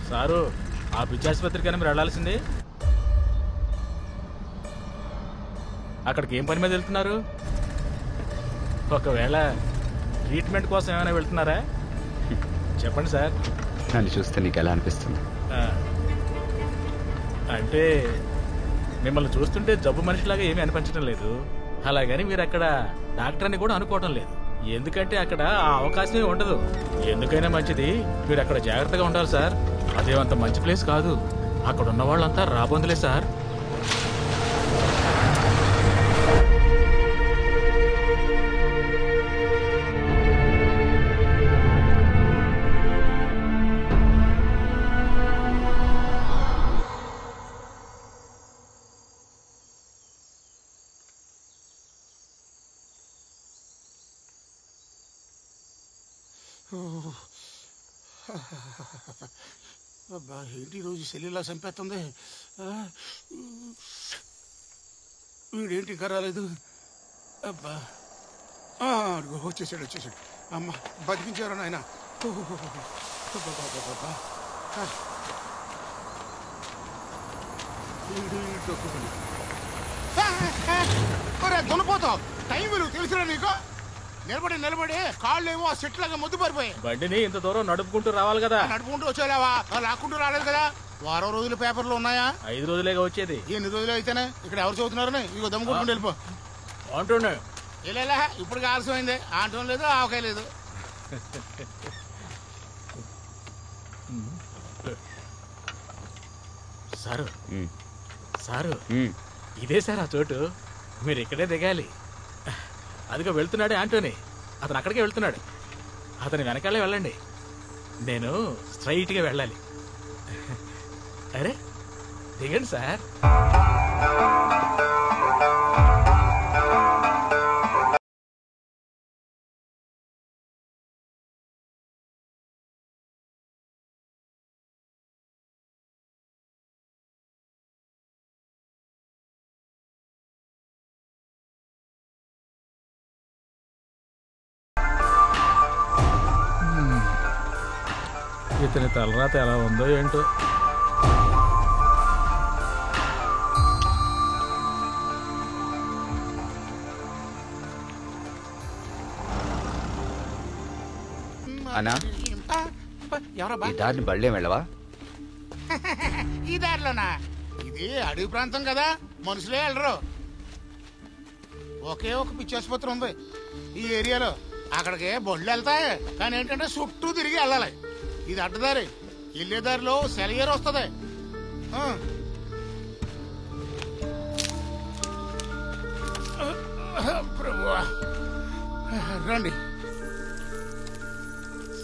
Sir ఆ పిచ్చాసుపత్రికైనా మీరు వెళ్ళాల్సింది. అక్కడికి ఏం పని మీద వెళ్తున్నారు? ఒకవేళ ట్రీట్మెంట్ కోసం ఏమైనా వెళ్తున్నారా? చెప్పండి సార్. నన్ను చూస్తే నీకు ఎలా అనిపిస్తుంది? అంటే మిమ్మల్ని చూస్తుంటే జబ్బు మనిషిలాగా ఏమీ అనిపించడం లేదు. అలాగని మీరు అక్కడ డాక్టర్ అని కూడా అనుకోవడం లేదు. ఎందుకంటే అక్కడ ఆ అవకాశమే ఉండదు. ఎందుకైనా మంచిది మీరు అక్కడ జాగ్రత్తగా ఉండాలి సార్. అదేమంత మంచి ప్లేస్ కాదు. అక్కడ ఉన్న వాళ్ళంతా రాబోందులే సార్. అబ్బా ఏంటి ఈరోజు సెల్లిలా చంపేస్తుంది. వీడేంటి ఇంకా రాలేదు. అబ్బా వచ్చేసాడు. అమ్మ బతికించారు నాయన. దున్నపోతావు టైం విలువ తెలుసురా నీకు? నిలబడి కాళ్ళేమో సెట్ లాగా ముద్దు పడిపోయాయి. బండిని ఇంత దూరం నడుపుకుంటూ రావాలి కదా. నడుపుకుంటూ వచ్చేలావా? లాక్కుంటూ రాలేదు కదా. వారం రోజులు పేపర్లు ఉన్నాయా? 5 రోజులేగా వచ్చేది. ఎన్ని రోజులు అయితేనే ఇక్కడ ఎవరు చదువుతున్నారని ఇక దమ్ముకుంటూ వెళ్ళిపో అంటున్నా. ఇలా ఇప్పుడు ఆలస్యమైంది. ఆంటం లేదు, ఆవకాయ లేదు. సారు ఇదే సార్ ఆ చోటు. మీరు ఇక్కడే దిగాలి. అదిగో వెళ్తున్నాడే ఆంటోనీ. అతను అక్కడికే వెళ్తున్నాడు. అతని వెనకాలే వెళ్ళండి. నేను స్ట్రైట్గా వెళ్ళాలి. అరే దిగండి సార్. ఇతని తలరాత ఎలా ఉందో ఏంటో. అన్నా ఈ దారిని బళ్ళేం వెళ్ళవా? ఈ దారిలోనా? ఇది అడవి ప్రాంతం కదా, మనుషులే వెళ్ళరు. ఒకే ఒక పిచ్చి ఆసుపత్రి ఉంది ఈ ఏరియాలో. అక్కడికి బళ్ళు వెళ్తాయి, కానీ ఏంటంటే చుట్టూ తిరిగి వెళ్ళాలి. ఇది అడ్డదారి. వెళ్ళే దారిలో సెలయేరు వస్తుంది. ప్రభువా రండి.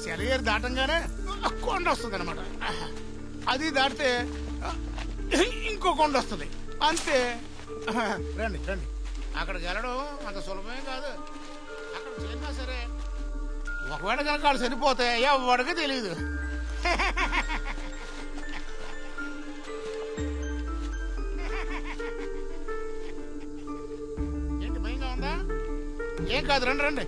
సెలయేరు దాటంగానే కొండ వస్తుంది అనమాట. అది దాటితే ఇంకో కొండ వస్తుంది. అంతే. రండి రండి. అక్కడికి వెళ్ళడం అంత సులభమే కాదు. అక్కడ చేరినా సరే ఒకవేళ కనుక వాళ్ళు చనిపోతే ఎవడికి తెలియదు. ఏంటి భయంగా ఉందా? ఏం కాదు, రండి రండి.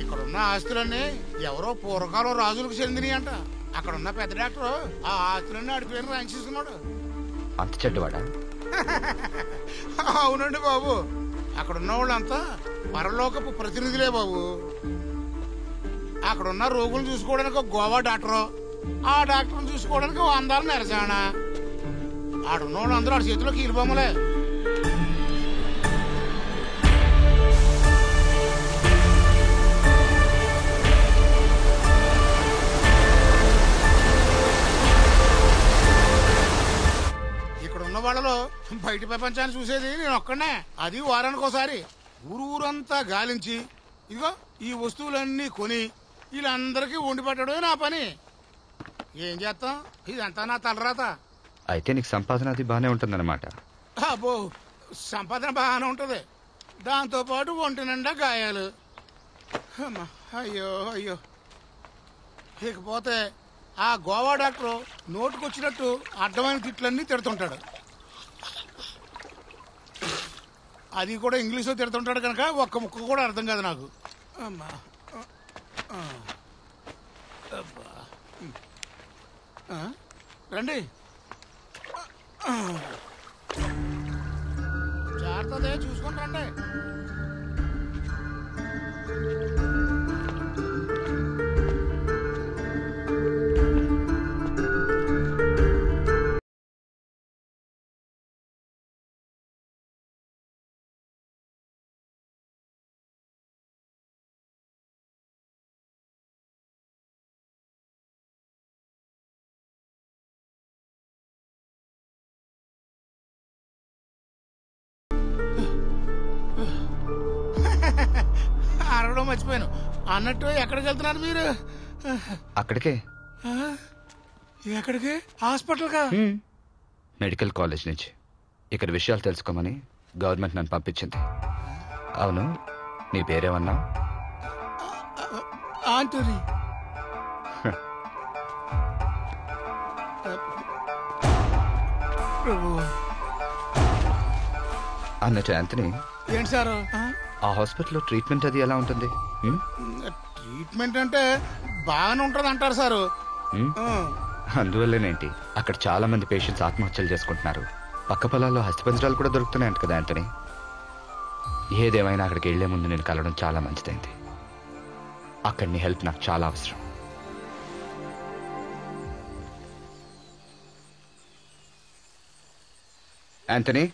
ఇక్కడున్న ఆస్తులన్నీ ఎవరో పూర్వకాలం రాజులకు చెందినవి అంట. అక్కడున్న పెద్ద డాక్టర్ ఆ ఆస్తులన్నీ ఆడి పేరు రాయించేసుకున్నాడు. అంత చెడ్డవాడా? అవునండి బాబు. అక్కడున్న వాళ్ళంతా పరలోకపు ప్రతినిధులే బాబు. అక్కడున్న రోగులను చూసుకోవడానికి ఒక గోవా డాక్టరు, ఆ డాక్టర్ని చూసుకోవడానికి ఓ అందాల నెరసాణ. ఆడున్న వాళ్ళందరూ ఆడి చేతిలో కీలుబొమ్మలే. ఇక్కడున్న వాళ్ళలో బయట ప్రపంచాన్ని చూసేది నేను ఒక్కడే. అది వారానికి ఒకసారి ఊరంతా గాలించి ఇదిగో ఈ వస్తువులన్నీ కొని వీళ్ళందరికీ వండి పెట్టడమే నా పని. ఏం చేస్తాం, ఇదంతా నా తలరాత. అయితే నీకు సంపాదన అది బాగానే ఉంటుందన్నమాట. అబ్బో, సంపాదన బాగానే ఉంటుంది. దాంతోపాటు ఒంటి నిండా గాయాలు. అయ్యో అయ్యో. ఇకపోతే ఆ గోవా డాక్టరు నోటుకొచ్చినట్టు అడ్డమైన తిట్లన్నీ తిడుతుంటాడు. అది కూడా ఇంగ్లీష్లో తిడుతుంటాడు కనుక ఒక్క ముక్క కూడా అర్థం కాదు నాకు. అమ్మా రండి. జాగ్రత్త చూసుకొని రండి. అరవడం మర్చిపోయాను. అన్నట్టు ఎక్కడికి వెళ్తున్నారు మీరు? అక్కడికే. ఎక్కడికి? హాస్పిటల్గా? మెడికల్ కాలేజ్ నుంచి. ఇక్కడ విషయాలు తెలుసుకోమని గవర్నమెంట్ నన్ను పంపించింది. అవును, నీ పేరేమన్నా? ఆంటోనీ. ప్రభు. అన్నట్టు యాంథనీ, ఏంటి సారు? ఆ హాస్పిటల్లో ట్రీట్మెంట్ అది ఎలా ఉంటుంది? ట్రీట్మెంట్ అంటే బాగానే ఉంటుంది అంటారు సారు. అందువల్లేనేంటి అక్కడ చాలా మంది పేషెంట్స్ ఆత్మహత్యలు చేసుకుంటున్నారు. పక్క పొలాల్లో హస్తిపంజరాలు కూడా దొరుకుతున్నాయంట కదా యాంథనీ. ఏదేమైనా అక్కడికి వెళ్లే ముందు నేను కలవడం చాలా మంచిదైంది. అక్కడ నీ హెల్ప్ నాకు చాలా అవసరం. యాంథనీ,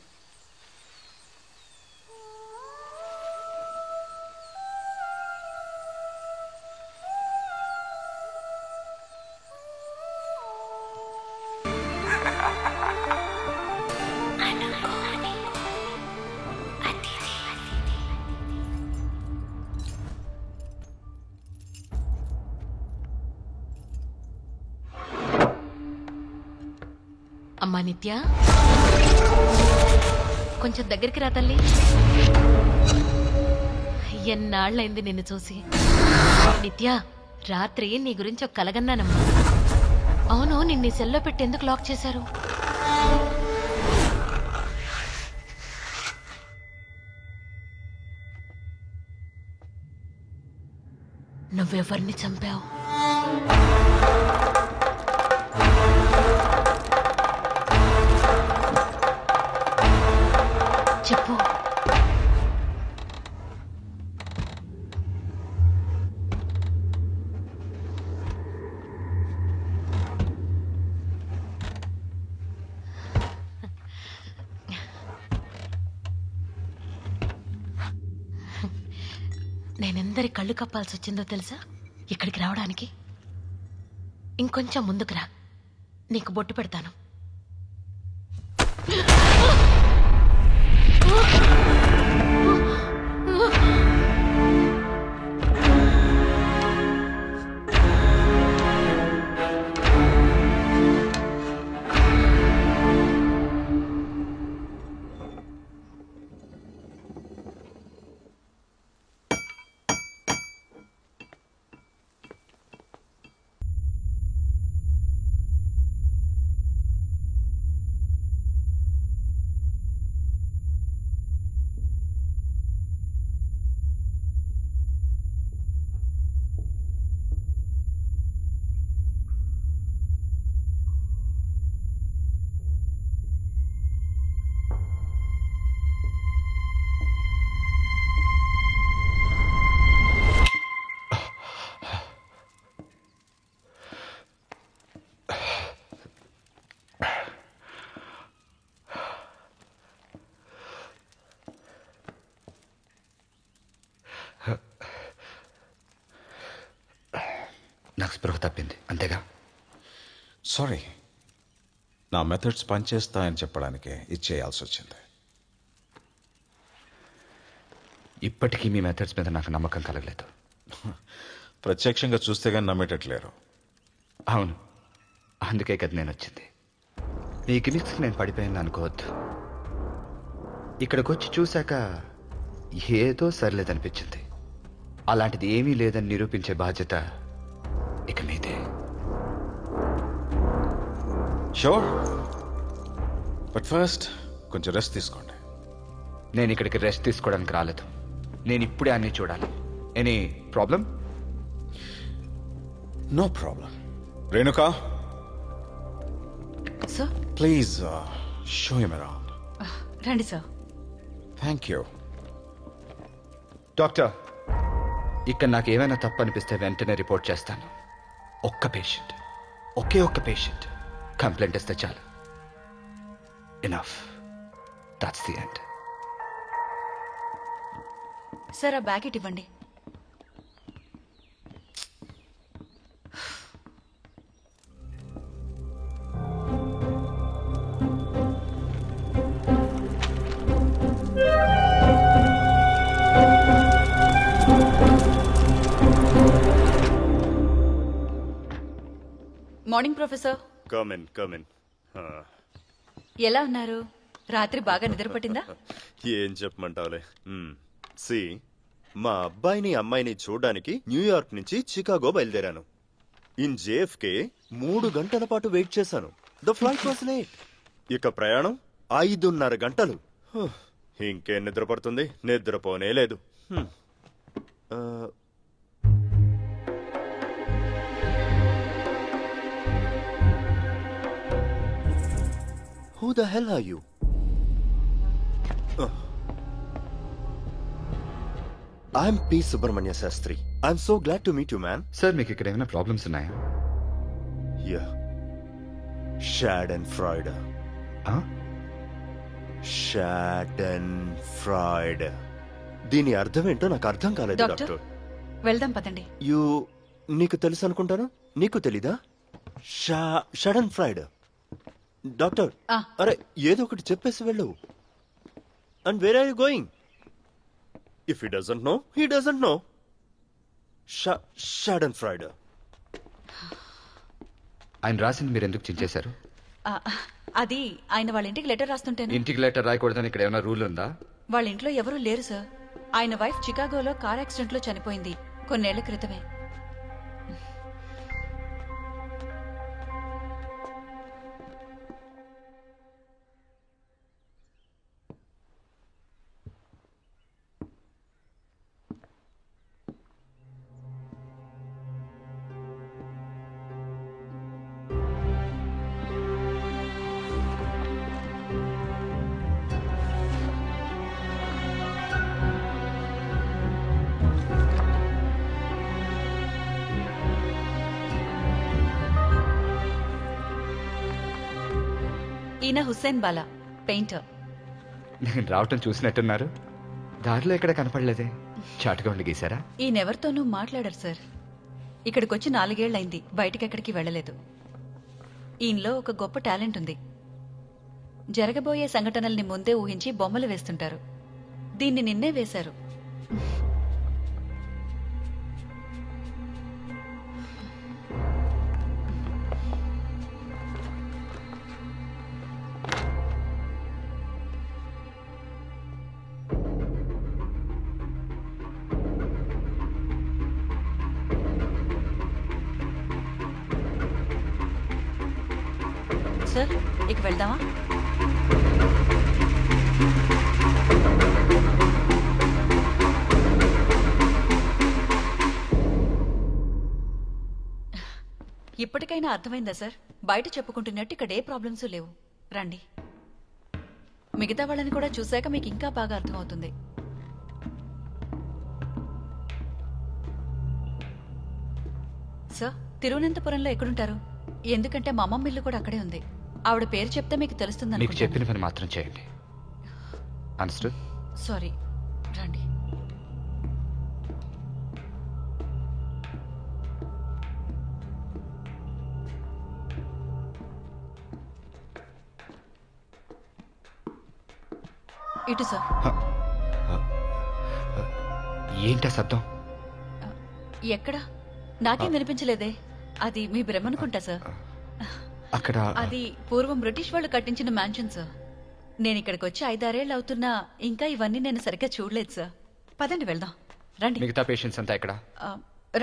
అమ్మా నిత్య, కొంచెం దగ్గరికి రా తల్లి. ఎన్నాళ్ళైంది నిన్ను చూసి. నిత్య, రాత్రి నీ గురించి ఒక కలగన్నానమ్మా. అవును, నిన్ను సెల్లో పెట్టి ఎందుకు లాక్ చేశారు? నువ్వెవరిని చంపావు? చెప్పు. నేనెందరి కళ్ళు కప్పాల్సి వచ్చిందో తెలుసా ఇక్కడికి రావడానికి? ఇంకొంచెం ముందుకు రా, నీకు బొట్టు పెడతాను. నాకు స్పృహ తప్పింది, అంతేగా? సారీ, నా మెథడ్స్ పనిచేస్తాయని చెప్పడానికే ఇచ్చేయాల్సి వచ్చింది. ఇప్పటికీ మీ మెథడ్స్ మీద నాకు నమ్మకం కలగలేదు. ప్రత్యక్షంగా చూస్తే కానీ నమ్మేటట్లేరు. అవును, అందుకే కదా నేను వచ్చింది. మీ గిమిక్స్కి నేను పడిపోయాను అనుకోవద్దు. ఇక్కడికి వచ్చి చూశాక ఏదో సరిలేదనిపించింది. అలాంటిది ఏమీ లేదని నిరూపించే బాధ్యత ఇక మీదే. షూర్, బట్ ఫస్ట్ కొంచెం రెస్ట్ తీసుకోండి. నేను ఇక్కడికి రెస్ట్ తీసుకోవడానికి రాలేదు. నేను ఇప్పుడే అన్నీ చూడాలి. Any problem? No problem. Renuka, sir please show him around. రండి సార్. Thank you. డాక్టర్, ఇక్కడ నాకు ఏమైనా తప్పు అనిపిస్తే వెంటనే రిపోర్ట్ చేస్తాను. ఒక్క పేషెంట్, ఒకే ఒక్క పేషెంట్ కంప్లైంట్ ఇస్తే చాలు. Enough. That's the end. Sir ఆ బ్యాగ్ ఇటు ఇవ్వండి. Morning professor. కమిన్. ఎలా ఉన్నారు? రాత్రి బాగా నిద్ర పట్టిందా? ఏం చెప్పమంటావులే. సి, మా అబ్బాయిని అమ్మాయిని చూడడానికి న్యూయార్క్ నుంచి చికాగో బయలుదేరాను. ఇన్ జేఎఫ్కే 3 గంటల పాటు వెయిట్ చేశాను. The flight was late. ఇక ప్రయాణం 5.5 గంటలు. ఇంకేం నిద్ర పడుతుంది? నిద్రపోనే లేదు. Who the hell are you? I'm P. Subramanya Sastry. I'm so glad to meet you, man. Sir, మీకు ఇక్కడ ఏమైనా ప్రాబ్లమ్స్ ఉన్నాయా? Yeah. Schadenfreude. Schadenfreude. దీని అర్థం ఏంటో నాకు అర్థం కాలేదు డాక్టర్. వెళ్దాం పదండి. నీకు తెలుసు అనుకుంటాను. నీకు తెలీదా? Schadenfreude. డాక్టర్, అరే ఏదో ఒకటి చెప్పేసి వెళ్ళు. And where are you going? If he doesn't know, he doesn't know. Schadenfreude. ఆయన రాసింది మీరు ఎందుకు చించేశారు? అది ఆయన వాళ్ళ ఇంటికి లెటర్ రాస్తుంటేనే. ఇంటికి లెటర్ రాయకూడదని ఇక్కడ ఏమైనా రూల్ ఉందా? వాళ్ళ ఇంట్లో ఎవరూ లేరు సార్. ఆయన వైఫ్ చికాగోలో కార్ యాక్సిడెంట్ లో చనిపోయింది కొన్నేళ్ల క్రితమే. ఈయన హుస్సేన్ బాలా, పెయింటర్. నేను రావటం చూసినట్టున్నారు. దారిలో ఎక్కడ కనపడలేదే. చాటుగా ఉండి గీసారా? ఈయనెవరితోనూ మాట్లాడారు సార్. ఇక్కడికొచ్చి 4 ఏళ్లైంది. బయటికెక్కడికి వెళ్ళలేదు. ఈయనలో ఒక గొప్ప టాలెంట్ ఉంది. జరగబోయే సంఘటనల్ని ముందే ఊహించి బొమ్మలు వేస్తుంటారు. దీన్ని నిన్నే వేశారు. సార్, ఇక వెళ్దామా? ఇప్పటికైనా అర్థమైందా సార్? బయట చెప్పుకుంటున్నట్టు ఇక్కడ ఏ ప్రాబ్లమ్స్ లేవు. రండి. మిగతా వాళ్ళని కూడా చూశాక మీకు ఇంకా బాగా అర్థమవుతుంది. సార్, తిరువనంతపురంలో ఎక్కడుంటారు? ఎందుకంటే మా అమ్మమ్మ ఇల్లు కూడా అక్కడే ఉంది. ఆవిడ పేరు చెప్తే మీకు తెలుస్తుంది. మీకు చెప్పిన పని మాత్రం చేయండి. అండర్స్టూడ్? సారీ. రండి. ఇటు సార్. ఏంటా శబ్దం? ఎక్కడ? నాకేం వినిపించలేదే. అది మీ భ్రమనుకుంటా సార్. అక్కడ అది పూర్వం బ్రిటిష్ వాళ్ళు కట్టించిన మ్యాన్షన్ సార్. నేను ఇక్కడికి వచ్చి 5-6 ఏళ్ళు అవుతున్నా ఇంకా ఇవన్నీ నేను సరిగ్గా చూడలేదు సార్. పదండి వెళ్దాం. రండి. మిగతా పేషెంట్స్ అంతా ఇక్కడ?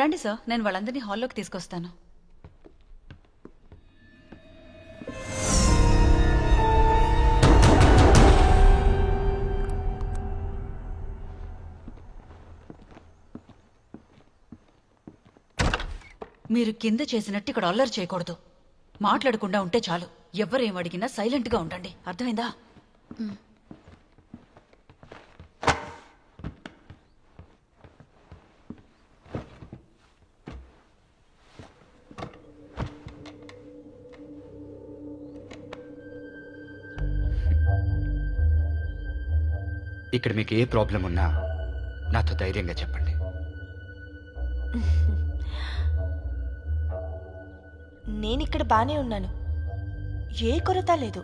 రండి సార్, నేను వాళ్ళందరినీ హాల్లోకి తీసుకొస్తాను. మీరు కింద చేసినట్టు ఇక్కడ అల్లరి చేయకూడదు. మాట్లాడకుండా ఉంటే చాలు. ఎవరేం అడిగినా సైలెంట్ గా ఉండండి, అర్థమైందా? ఇక్కడ మీకు ఏ ప్రాబ్లం ఉన్నా నాతో ధైర్యంగా చెప్పండి. నేనిక్కడ బానే ఉన్నాను, ఏ కొరత లేదు.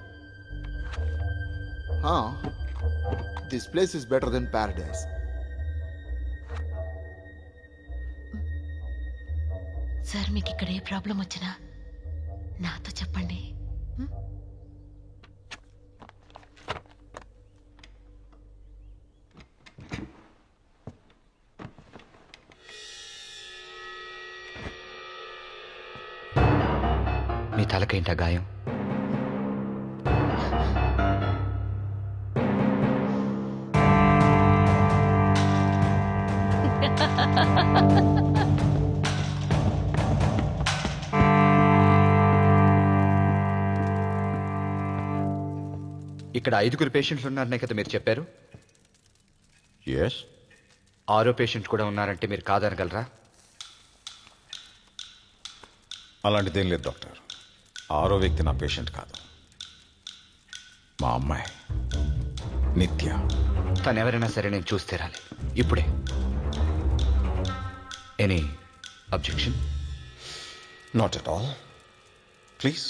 This place is better than paradise. Sir మీకు ఇక్కడ ఏ ప్రాబ్లం వచ్చినా నాతో చెప్పండి. మీ తలకేంటా గాయం? ఇక్కడ 5 పేషెంట్లు ఉన్నారనే కదా మీరు చెప్పారు? Yes? 6వ పేషెంట్ కూడా ఉన్నారంటే మీరు కాదనగలరా? అలాంటిదేం లేదు డాక్టర్. 6వ వ్యక్తి నా పేషెంట్ కాదు, మా అమ్మాయి నిత్య. తను ఎవరైనా సరే నేను చూసి తీరాలి ఇప్పుడే. Any objection? Not at all. Please.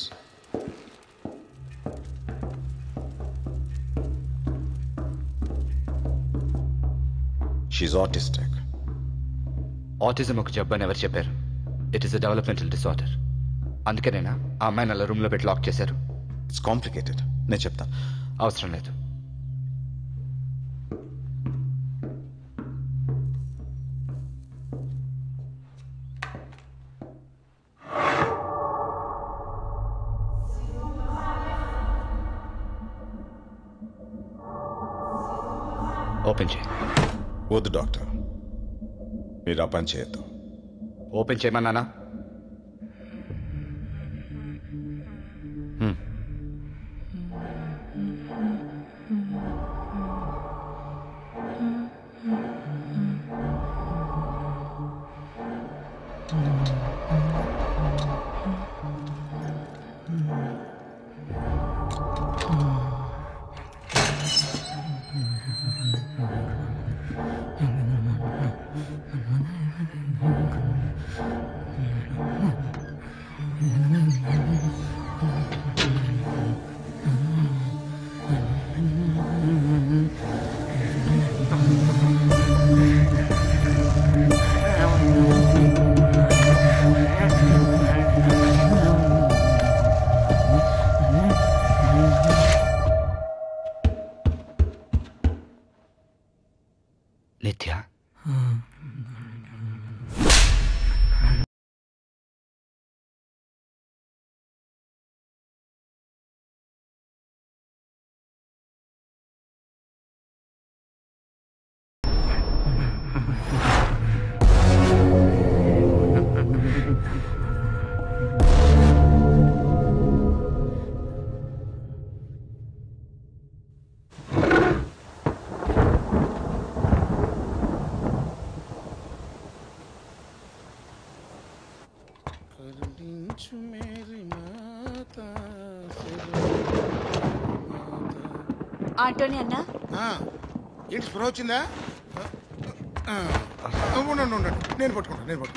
She autistic. Autism ఒక జబ్బు అని ఎవరు చెప్పారు? It is a developmental disorder. అందుకేనేనా ఆ అమ్మాయిని అలా రూమ్లో పెట్టి లాక్ చేశారు? It's complicated. నేను చెప్తాను. అవసరం లేదు. ఓపెన్ చేయి. వద్దు డాక్టర్, మీరు ఆ పని చేయొద్దు. ఓపెన్ చేయమన్నానా? నిత్య, ఆంటోనీ అన్నా, ఏంటి స్పృహ వచ్చిందా? ఉండండి, నేను పట్టుకుంటా.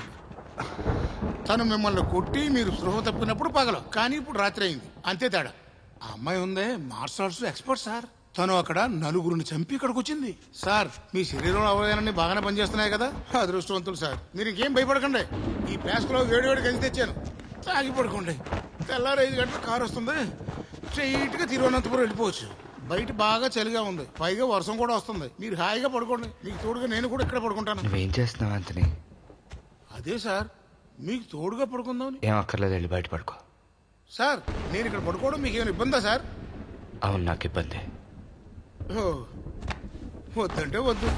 తను మిమ్మల్ని కొట్టి మీరు స్పృహ తప్పినప్పుడు పగలు, కానీ ఇప్పుడు రాత్రి అయింది, అంతే తేడా. ఆ అమ్మాయి ఉందే మార్షల్ ఆర్ట్స్ ఎక్స్పర్ట్ సార్. తను అక్కడ నలుగురిని చంపి ఇక్కడికి వచ్చింది సార్. మీ శరీరంలో అవయవాలన్నీ బాగానే పనిచేస్తున్నాయి కదా, అదృష్టవంతులు సార్. మీరు ఇంకేం భయపడకండి. ఈ ప్యాస్కులో వేడి గంజి తెచ్చాను, తాగి పడుకోండి. తెల్లారు 5 గంటల కారు వస్తుంది, స్ట్రైట్ గా తిరువనంతపురం వెళ్ళిపోవచ్చు. బయట బాగా చలిగా ఉంది, పైగా వర్షం కూడా వస్తుంది. మీరు హాయిగా పడుకోండి, మీకు తోడుగా నేను కూడా ఇక్కడ పడుకుంటాను. నువ్వేం చేస్తున్నావు అంతని? అదే సార్, మీకు తోడుగా పడుకుందాం. ఏం అక్కర్లేదు, వెళ్ళి బయట పడుకో. సార్, నేను ఇక్కడ పడుకోవడం మీకు ఏమైనా ఇబ్బందా సార్? అవును, నాకు ఇబ్బంది. వద్దంటే వద్దు,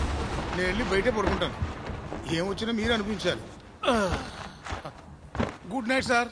నేను వెళ్ళి బయటే పడుకుంటాను. ఏమొచ్చినా మీరు అనిపించాలి. Good night sir.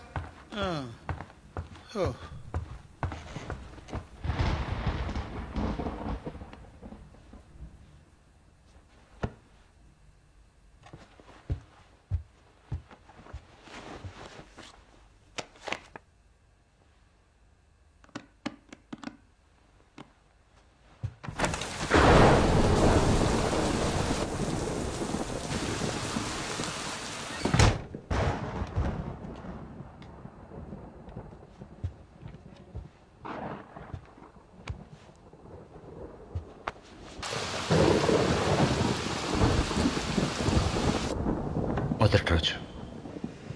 మొదటి రోజు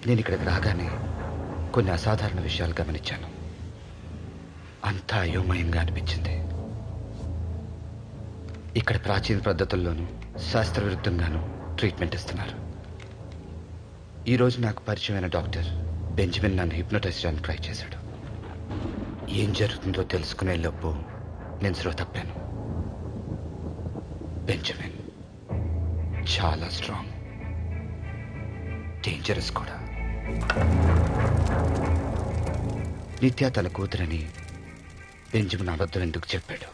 నేను ఇక్కడికి రాగానే కొన్ని అసాధారణ విషయాలు గమనించాను. అంతా అయోమయంగా అనిపించింది. ఇక్కడ ప్రాచీన పద్ధతుల్లోనూ శాస్త్ర విరుద్ధంగానూ ట్రీట్మెంట్ ఇస్తున్నారు. ఈరోజు నాకు పరిచయమైన డాక్టర్ బెంజమిన్ నన్ను హిప్నోటైజ్ చేయడానికి ట్రై చేశాడు. ఏం జరుగుతుందో తెలుసుకునే లోపు నేను స్పృహ తప్పాను. బెంజమిన్ చాలా స్ట్రాంగ్, డేంజరస్ కూడా. నిత్య తన కూతురని బెంజమిన్ అబద్ధం ఎందుకు చెప్పాడు?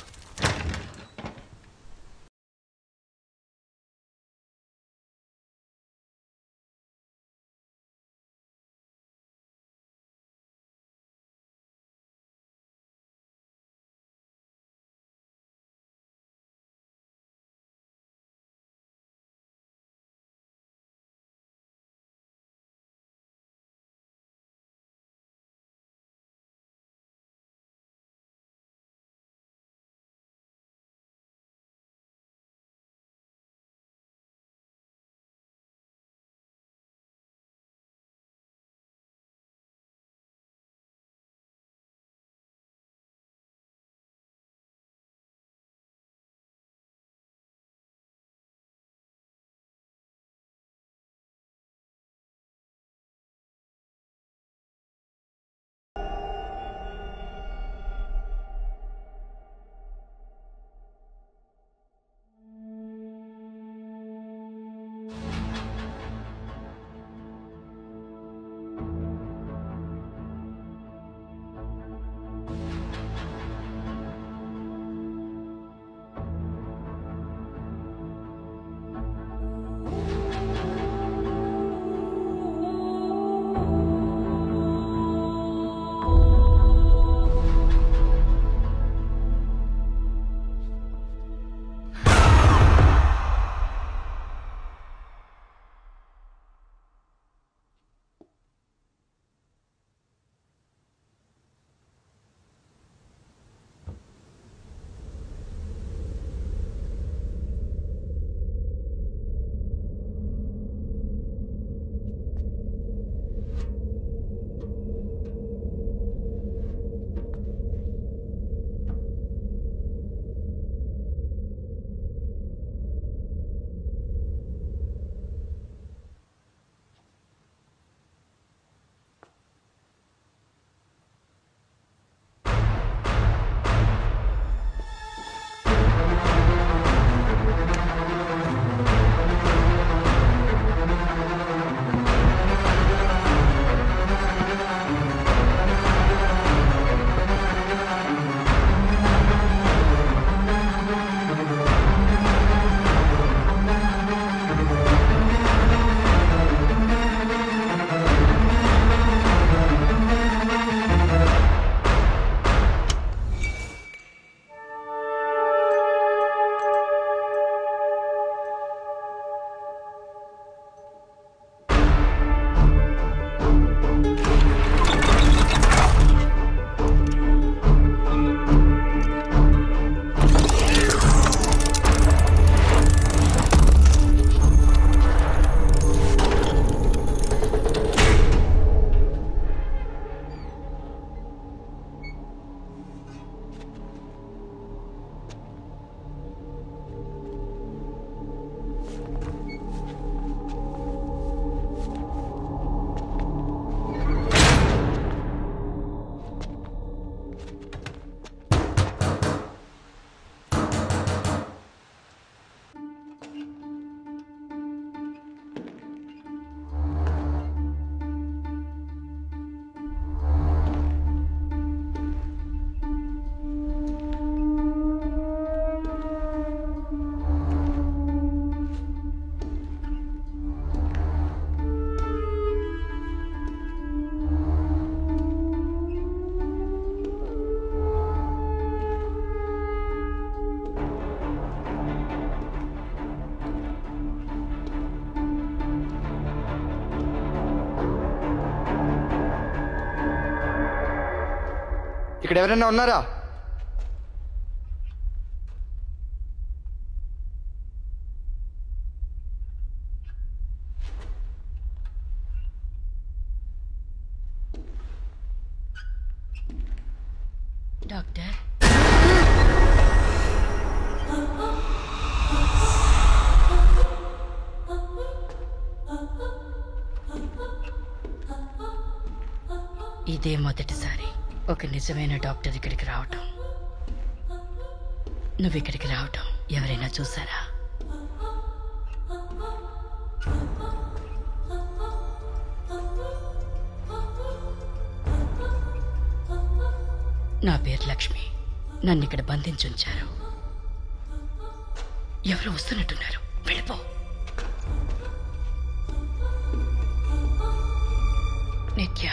ఇక్కడ ఎవరైనా ఉన్నారా? డాక్టర్ ఇదే మొదటిసారి ఒక నిజమైన డాక్టర్ ఇక్కడికి రావటం. నువ్వు ఇక్కడికి రావటం ఎవరైనా చూసారా? నా పేరు లక్ష్మి. నన్ను ఇక్కడ బంధించుంచారు. ఎవరు వస్తున్నట్టున్నారు. వెళ్ళిపో. నిత్య,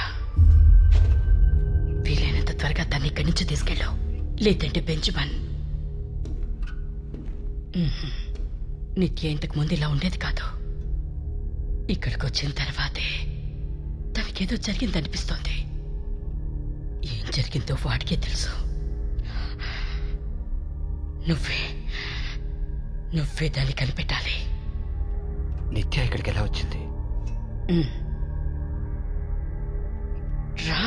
వీలైనంత త్వరగా తన్ని ఇక్కడి నుంచి తీసుకెళ్ళు, లేదంటే బెంచమన్. నిత్య ఇంతకు ముందు ఇలా ఉండేది కాదు. ఇక్కడికి వచ్చిన తర్వాతే తనకేదో జరిగిందనిపిస్తోంది. ఏం జరిగిందో వాడికే తెలుసు. నువ్వే దాన్ని కనిపెట్టాలి. నిత్య ఇక్కడికి ఎలా వచ్చింది? రా.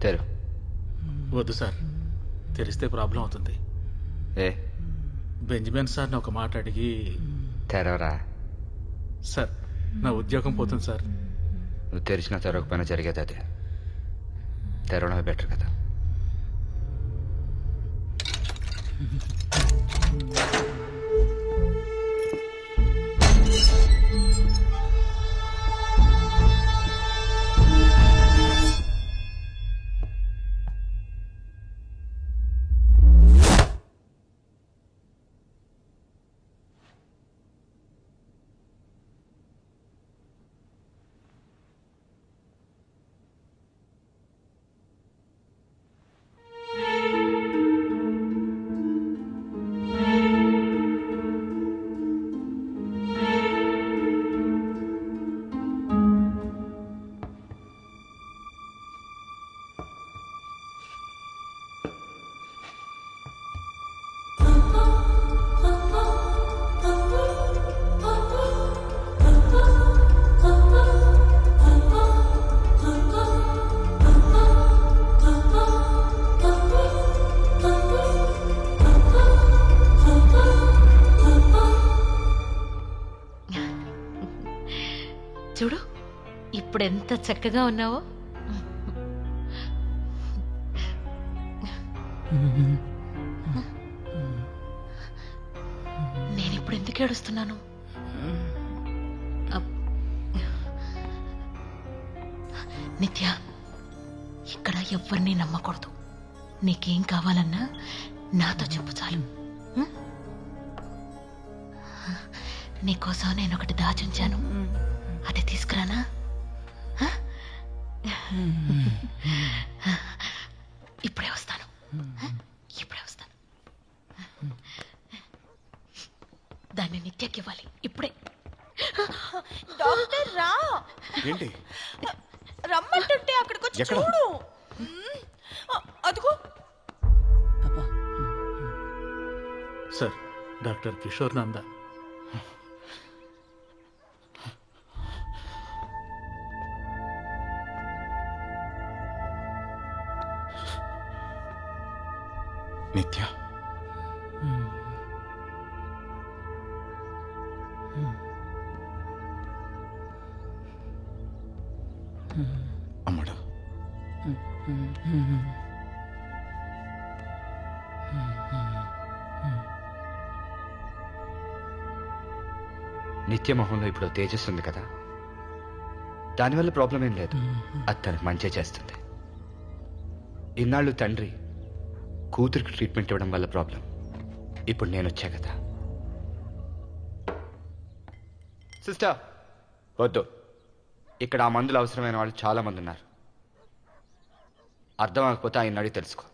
తెరు. వద్దు సార్, తెరిస్తే ప్రాబ్లం అవుతుంది. ఏ బెంజమిన్ సార్ని ఒక మాట అడిగి తెరవరా. సార్, నా ఉద్యోగం పోతుంది సార్. నువ్వు తెరిచినా తెరవకపోయినా జరిగేది అదే. తెరవడమే బెటర్ కదా. చూడు, ఇప్పుడు ఎంత చక్కగా ఉన్నావో. నేను ఇప్పుడు ఎందుకు ఏడుస్తున్నాను? నిత్య, ఇక్కడ ఎవరిని నమ్మకూడదు. నీకేం కావాలన్నా నాతో చెప్పు చాలు. నీకోసం నేను ఒకటి దాచుంచాను, అది తీసుకురానా? ఇప్పుడే వస్తాను, ఇప్పుడే వస్తాను. దాన్ని నిత్యకి ఇవ్వాలి ఇప్పుడే. డాక్టర్ రా. ఏంటి? రమ్మంటుంటే అక్కడికి వచ్చి చూడు. అదిగో. Sir, doctor Kishore Nanda. నిత్య, అమ్మడు, నిత్య మొహంలో ఇప్పుడు తేజస్ ఉంది కదా, దానివల్ల ప్రాబ్లం ఏం లేదు. అది తనకు మంచి చేస్తుంది. ఇన్నాళ్ళు తండ్రి కూతురికి ట్రీట్మెంట్ ఇవ్వడం వల్ల ప్రాబ్లం. ఇప్పుడు నేను వచ్చా కదా. సిస్టర్, వద్దు. ఇక్కడ ఆ మందులు అవసరమైన వాళ్ళు చాలా మంది ఉన్నారు. అర్థం అవ్వకపోతే ఆయన అడిగి తెలుసుకో.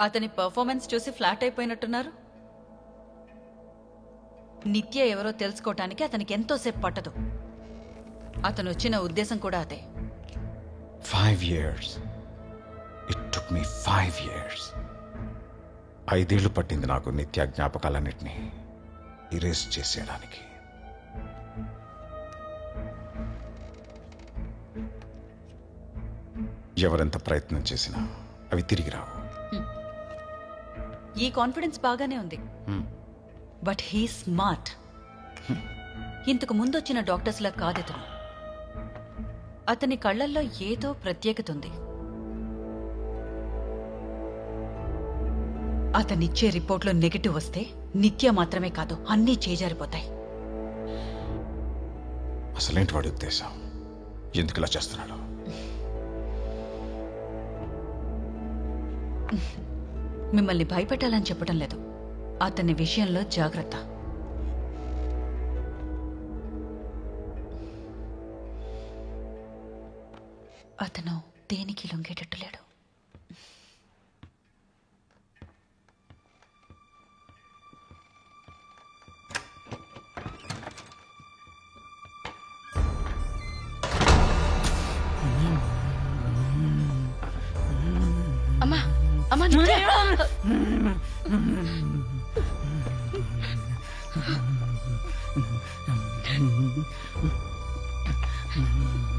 అతని పర్ఫార్మెన్స్ చూసి ఫ్లాట్ అయిపోయినట్టున్నారు. నిత్య ఎవరో తెలుసుకోవటానికి అతనికి ఎంతోసేపు పట్టదు. అతను వచ్చిన ఉద్దేశం కూడా అదే. 5 years. It took me 5 years. 5 ఏళ్ళు పట్టింది నాకు నిత్య జ్ఞాపకాలన్నిటినీ ఇరేజ్ చేసేయడానికి. ఎవరెంత ప్రయత్నం చేసినా అవి తిరిగి రావు. ఈ కాన్ఫిడెన్స్ బాగానే ఉంది, బట్ హీ స్మార్ట్. ఇంతకు ముందొచ్చిన డాక్టర్స్లా కాదు. అతని కళ్ళల్లో ఏదో ప్రత్యేకత ఉంది. అతనిచ్చే రిపోర్ట్లో నెగటివ్ వస్తే నిత్య మాత్రమే కాదు, అన్నీ చేజారిపోతాయి. అసలేంటి వాడి ఉద్దేశం? ఎందుకు ఇలా చేస్తున్నాడు? మిమ్మల్ని భయపెట్టాలని చెప్పడం లేదు. అతని విషయంలో జాగ్రత్త. అతను దేనికి లొంగేటట్టు లేడు. అమ్మా నిత్య.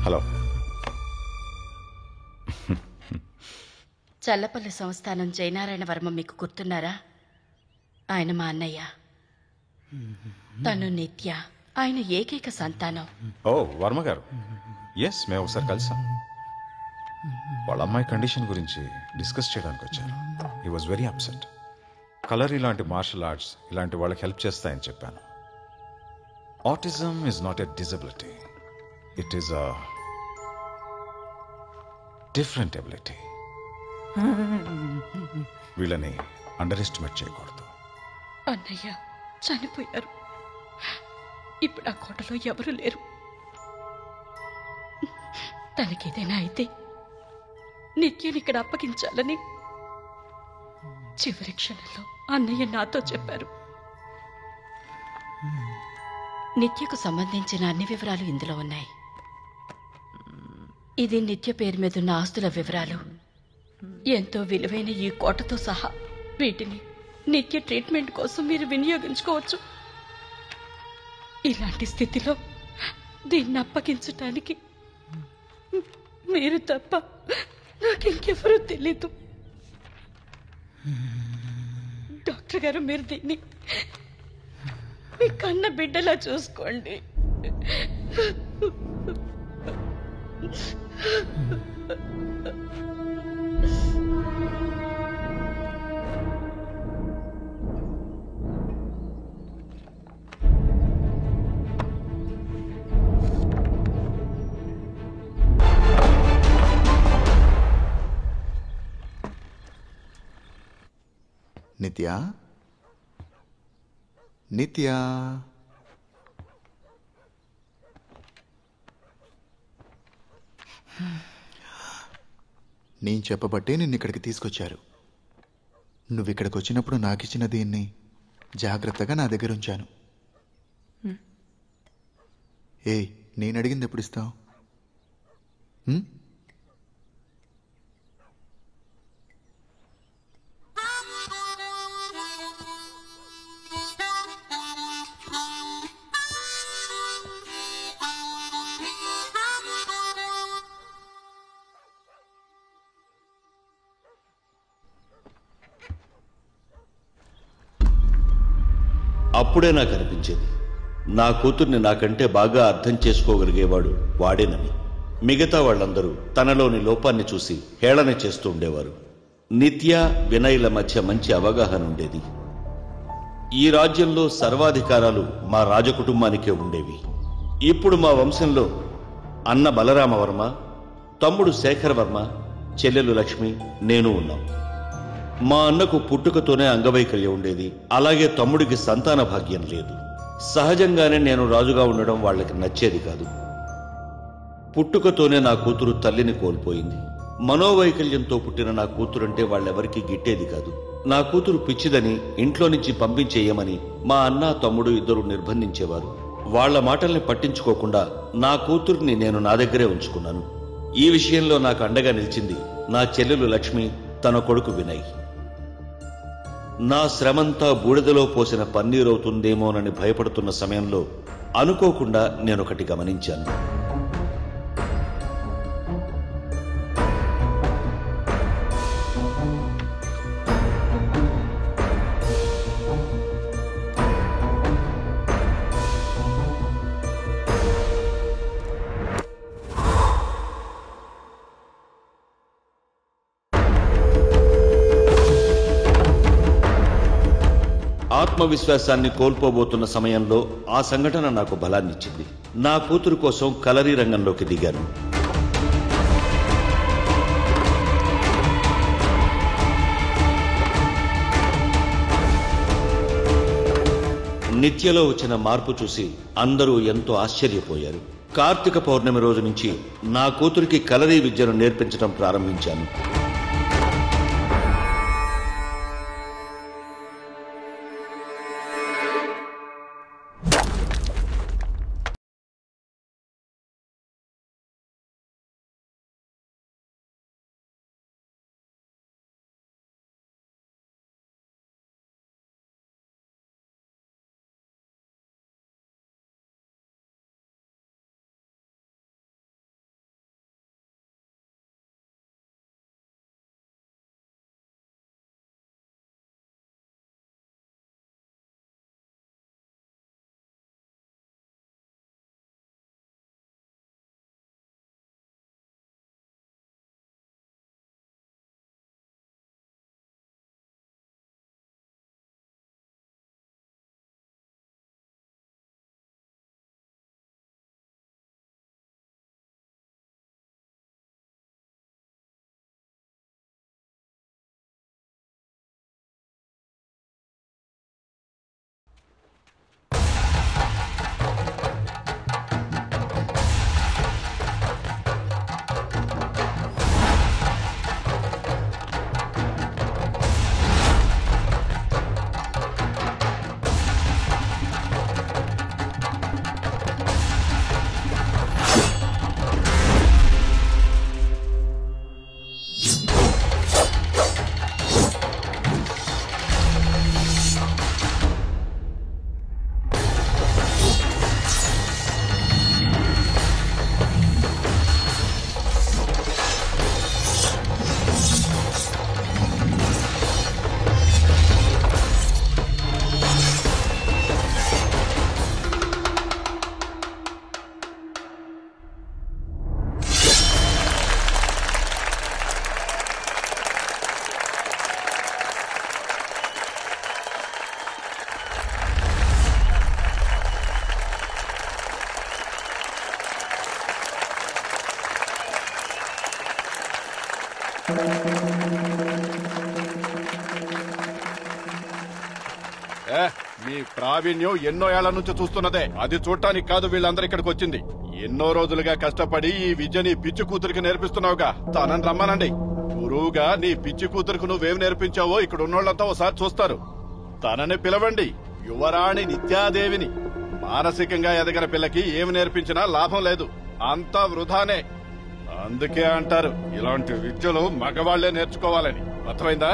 హలో. చల్లపల్లి సంస్థానం జయనారాయణ వర్మ మీకు గుర్తున్నారా? ఆయన మా అన్నయ్య. తను నిత్య, ఆయన ఏకైక సంతానం. ఓ వర్మ గారు, ఎస్ మేము ఒకసారి కలిసాం. వాళ్ళ అమ్మాయి కండిషన్ గురించి డిస్కస్ చేయడానికి వచ్చాను. He was very upset. Colour ఇలాంటి మార్షల్ ఆర్ట్స్ ఇలాంటి వాళ్ళకి హెల్ప్ చేస్తాయని చెప్పాను. Autism is not a disability, it is a different ability. వీళ్ళని అండర్ ఎస్టిమేట్ చేయకూడదు. అన్నయ్య చనిపోయారు. ఇప్పుడు ఆ కోటలో ఎవరు లేరు. తనకేదైనా అయితే నిత్యని ఇక్కడ అప్పగించాలని చివరి క్షణంలో అన్నయ్య నాతో చెప్పారు. నిత్యకు సంబంధించిన అన్ని వివరాలు ఇందులో ఉన్నాయి. ఇది నిత్య పేరు మీద ఉన్న ఆస్తుల వివరాలు. ఎంతో విలువైన ఈ కోటతో సహా వీటిని నిత్య ట్రీట్మెంట్ కోసం మీరు వినియోగించుకోవచ్చు. ఇలాంటి స్థితిలో దీన్ని అప్పగించటానికి మీరు తప్ప నాకింకెవరూ తెలీదు. డాక్టర్ గారు, మీరు దీన్ని మీ కన్న బిడ్డలా చూసుకోండి. నిత్య, నిత్య, నేను చెప్పబట్టే నిన్ను ఇక్కడికి తీసుకొచ్చారు. నువ్వు ఇక్కడికి వచ్చినప్పుడు నాకు ఇచ్చిన దీన్ని జాగ్రత్తగా నా దగ్గర ఉంచాను. ఏయ్, నేను అడిగింది ఎప్పుడు ఇస్తావు? అప్పుడే నాకు అనిపించేది, నా కూతుర్ని నాకంటే బాగా అర్థం చేసుకోగలిగేవాడు వాడేనని. మిగతా వాళ్ళందరూ తనలోని లోపాన్ని చూసి హేళన చేస్తూ ఉండేవారు. నిత్య, వినయ్ల మధ్య మంచి అవగాహన ఉండేది. ఈ రాజ్యంలో సర్వాధికారాలు మా రాజకుటుంబానికే ఉండేవి. ఇప్పుడు మా వంశంలో అన్న బలరామవర్మ, తమ్ముడు శేఖరవర్మ, చెల్లెలు లక్ష్మి, నేను ఉన్నాం. మా అన్నకు పుట్టుకతోనే అంగవైకల్యం ఉండేది. అలాగే తమ్ముడికి సంతాన భాగ్యం లేదు. సహజంగానే నేను రాజుగా ఉండడం వాళ్ళకి నచ్చేది కాదు. పుట్టుకతోనే నా కూతురు తల్లిని కోల్పోయింది. మనోవైకల్యంతో పుట్టిన నా కూతురంటే వాళ్ళెవరికీ గిట్టేది కాదు. నా కూతురు పిచ్చిదని ఇంట్లో నుంచి పంపించేయమని మా అన్న, తమ్ముడు ఇద్దరు నిర్బంధించేవారు. వాళ్ల మాటల్ని పట్టించుకోకుండా నా కూతుర్ని నేను నా దగ్గరే ఉంచుకున్నాను. ఈ విషయంలో నాకు అండగా నిలిచింది నా చెల్లెలు లక్ష్మి, తన కొడుకు వినయ్. నా శ్రమంతా బూడిదలో పోసిన పన్నీరవుతుందేమోనని భయపడుతున్న సమయంలో అనుకోకుండా నేనొకటి గమనించాను. ఆత్మవిశ్వాసాన్ని కోల్పోబోతున్న సమయంలో ఆ సంఘటన నాకు బలాన్నిచ్చింది. నా కూతురు కోసం కలరీ రంగంలోకి దిగాను. నిత్యలో వచ్చిన మార్పు చూసి అందరూ ఎంతో ఆశ్చర్యపోయారు. కార్తీక పౌర్ణమి రోజు నుంచి నా కూతురికి కలరీ విద్యను నేర్పించడం ప్రారంభించాను. మీ ప్రావీణ్యం ఎన్నో ఏళ్ల నుంచి చూస్తున్నదే. అది చూడటానికి కాదు వీళ్ళందరూ ఇక్కడికి వచ్చింది. ఎన్నో రోజులుగా కష్టపడి ఈ విద్యని పిచ్చి కూతురికి నేర్పిస్తున్నావుగా, తనని రమ్మనండి. గురువుగా నీ పిచ్చి కూతురుకు నువ్వేం నేర్పించావో ఇక్కడ ఉన్నోళ్ళంతా ఒకసారి చూస్తారు. తనని పిలవండి, యువరాణి నిత్యాదేవిని. మానసికంగా ఎదగిన పిల్లకి ఏమి నేర్పించినా లాభం లేదు, అంతా వృధానే. అందుకే అంటారు ఇలాంటి విద్యలు మగవాళ్లే నేర్చుకోవాలని. అర్థమైందా?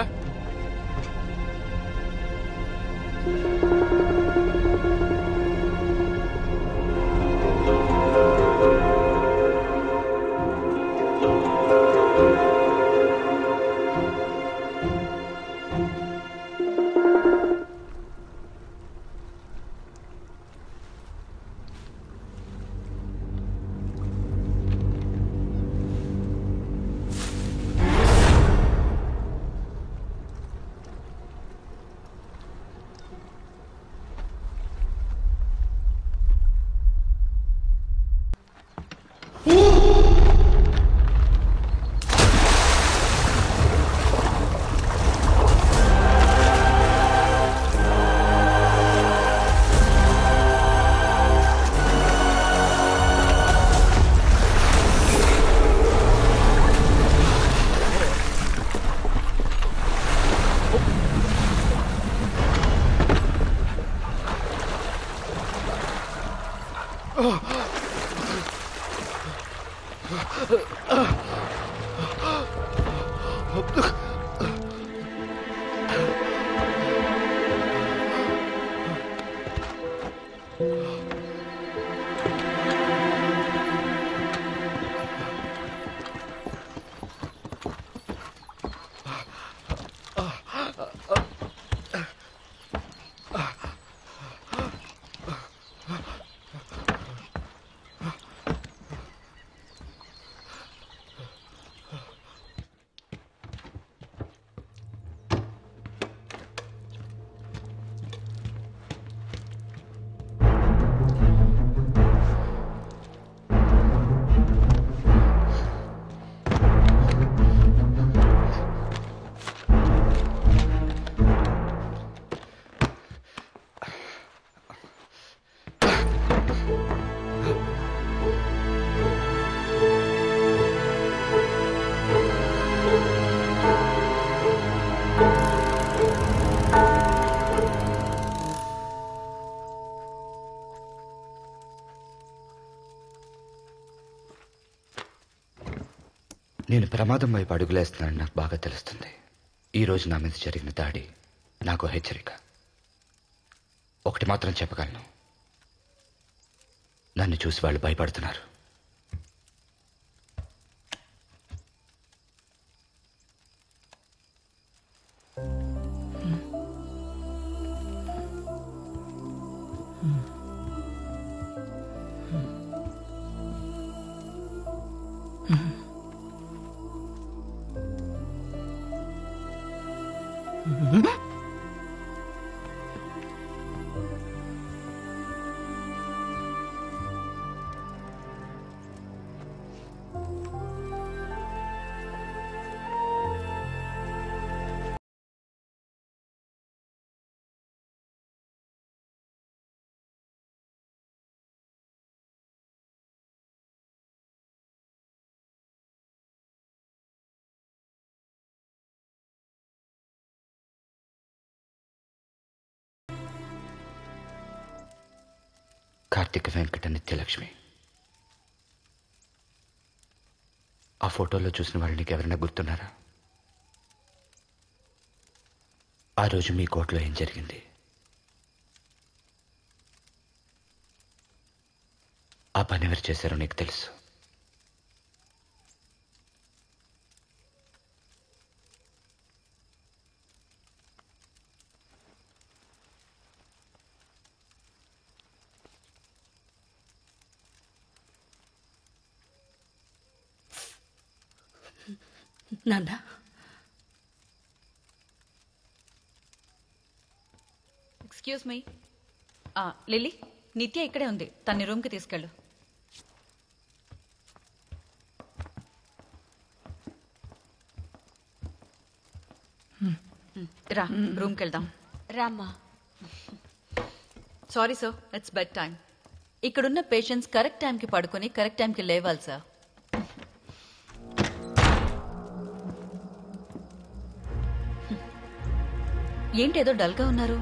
నేను ప్రమాదం వైపు అడుగులేస్తున్నానని నాకు బాగా తెలుస్తుంది. ఈరోజు నా మీద జరిగిన దాడి నాకు హెచ్చరిక. ఒకటి మాత్రం చెప్పగలను, నన్ను చూసి వాళ్ళు భయపడుతున్నారు. కార్తిక వెంకట నిత్యలక్ష్మి. ఆ ఫోటోలో చూసిన వాళ్ళు నీకు ఎవరైనా గుర్తున్నారా? ఆ రోజు మీ కోర్టులో ఏం జరిగింది? ఆ పని ఎవరు చేశారో నీకు తెలుసు. నాన్న, ఎక్స్క్యూజ్ మీ. లిల్లీ, నిత్య ఇక్కడే ఉంది, తన్ని రూమ్కి తీసుకెళ్ళు. రా రూమ్కి వెళ్దాం. రామ్మా. Sorry sir, it's bed time. ఇక్కడున్న పేషెంట్స్ కరెక్ట్ టైంకి పడుకొని కరెక్ట్ టైంకి లేవాలి సార్. ఏంటేదో డల్గా ఉన్నారు?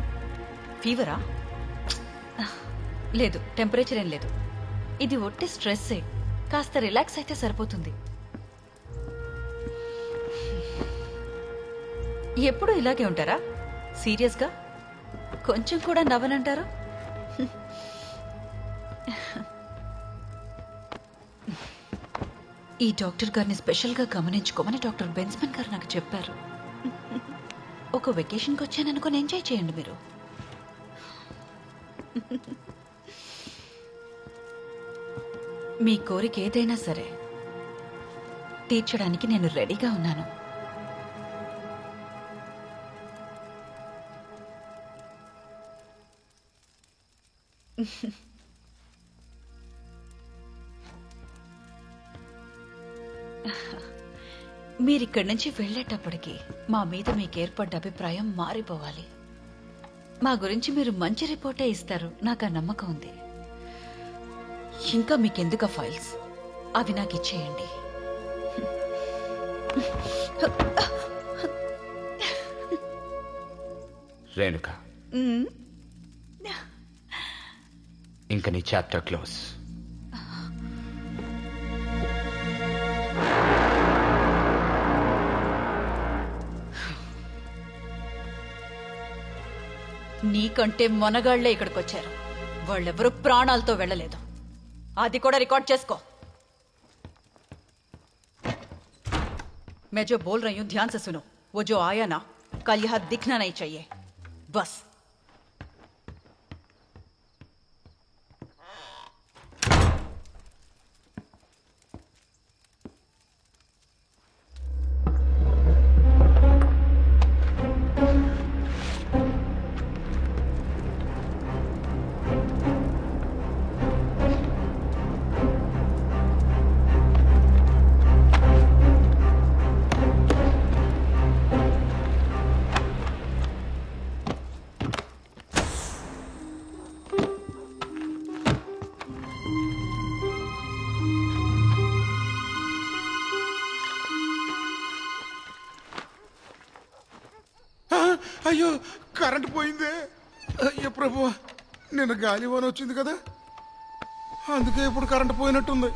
ఫీవరా? లేదు, టెంపరేచర్ ఏం లేదు. ఇది ఒట్టి స్ట్రెస్సే. కాస్త రిలాక్స్ అయితే సరిపోతుంది. ఎప్పుడు ఇలాగే ఉంటారా? సీరియస్గా కొంచెం కూడా నవ్వనంటారు? ఈ డాక్టర్ గారిని స్పెషల్గా గమనించుకోమని డాక్టర్ బెన్స్మన్ గారు నాకు చెప్పారు. ఒక వెకేషన్కి వచ్చాననుకొని ఎంజాయ్ చేయండి మీరు. మీ కోరిక ఏదైనా సరే తీర్చడానికి నేను రెడీగా ఉన్నాను. మీరిక్కడి నుంచి వెళ్ళేటప్పటికి మా మీద మీకు ఏర్పడ్డ అభిప్రాయం మారిపోవాలి. మా గురించి మీరు మంచి రిపోర్టే ఇస్తారు, నాకు ఆ నమ్మకం ఉంది. ఇంకా మీకెందుకు ఆ ఫైల్స్? అవి నాకు ఇచ్చేయండి. రేణుక, ఇంక నీ చాప్టర్ క్లోజ్. నీకంటే మొనగాళ్లే ఇక్కడికి వచ్చారు. వాళ్ళెవరూ ప్రాణాలతో వెళ్ళలేదు. అది కూడా రికార్డ్ చేసుకో. मैं जो बोल रही हूं ध्यान से सुनो. वो जो आया ना, कल यहां दिखना नहीं चाहिए, बस. అయ్యో, కరెంట్ పోయిందే. అయ్యో ప్రభు, నిన్న గాలివాన వచ్చింది కదా, అందుకే ఇప్పుడు కరెంట్ పోయినట్టుంది.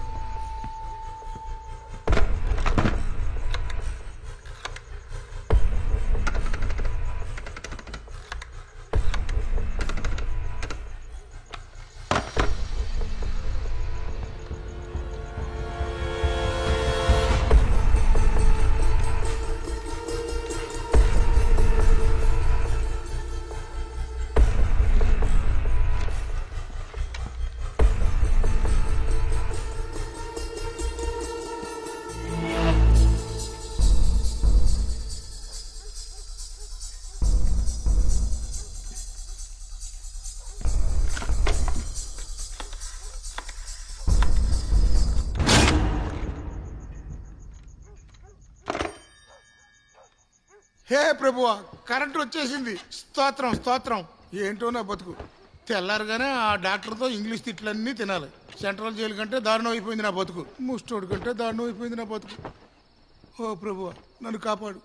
హే ప్రభువా, కరెంట్ వచ్చేసింది. స్తోత్రం స్తోత్రం. ఏంటో నా బతుకు. తెల్లారుగానే ఆ డాక్టర్తో ఇంగ్లీష్ తిట్లన్నీ తినాలి. సెంట్రల్ జైలు కంటే దారుణం అయిపోయింది నా బతుకు. ముస్టోడు కంటే దారుణం అయిపోయింది నా బతుకు. ఓ ప్రభువా, నన్ను కాపాడు.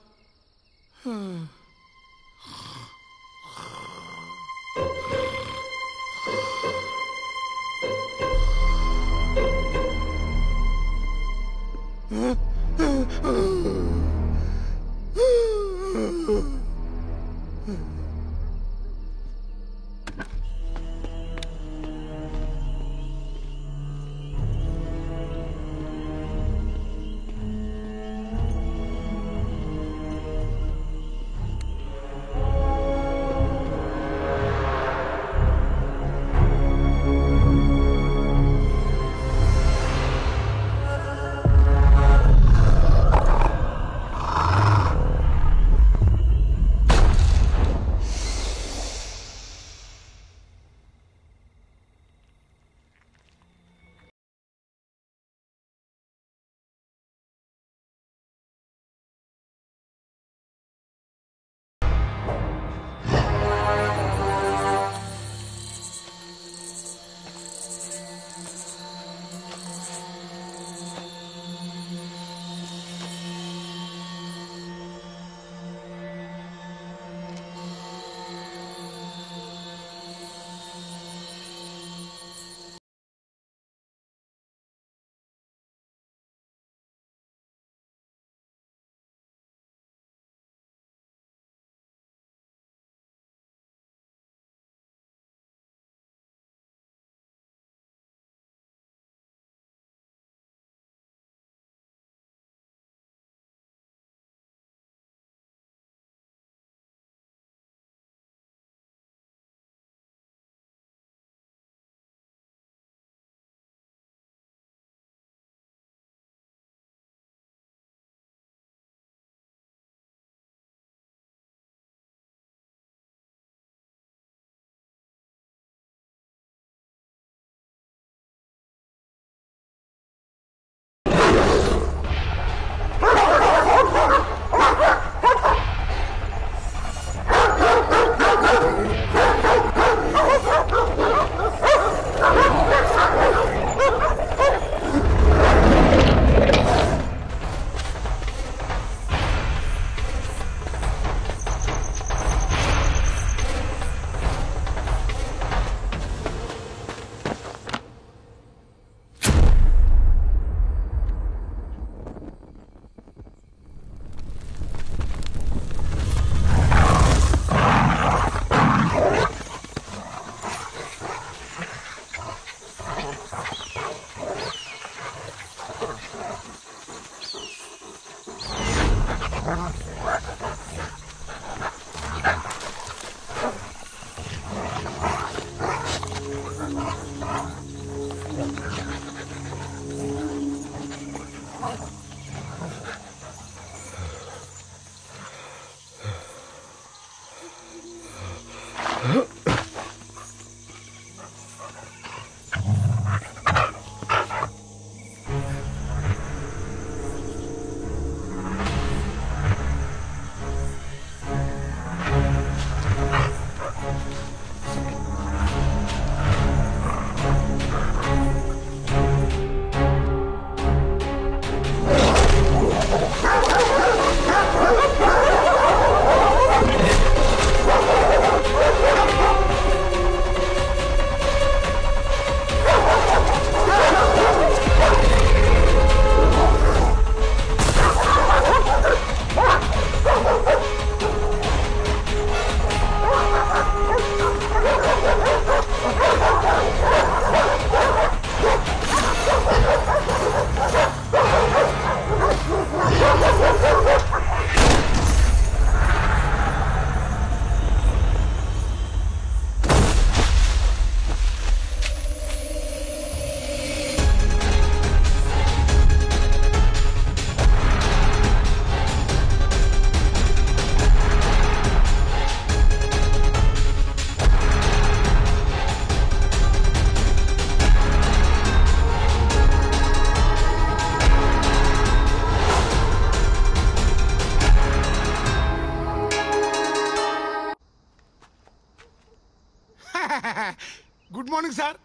Good morning sir.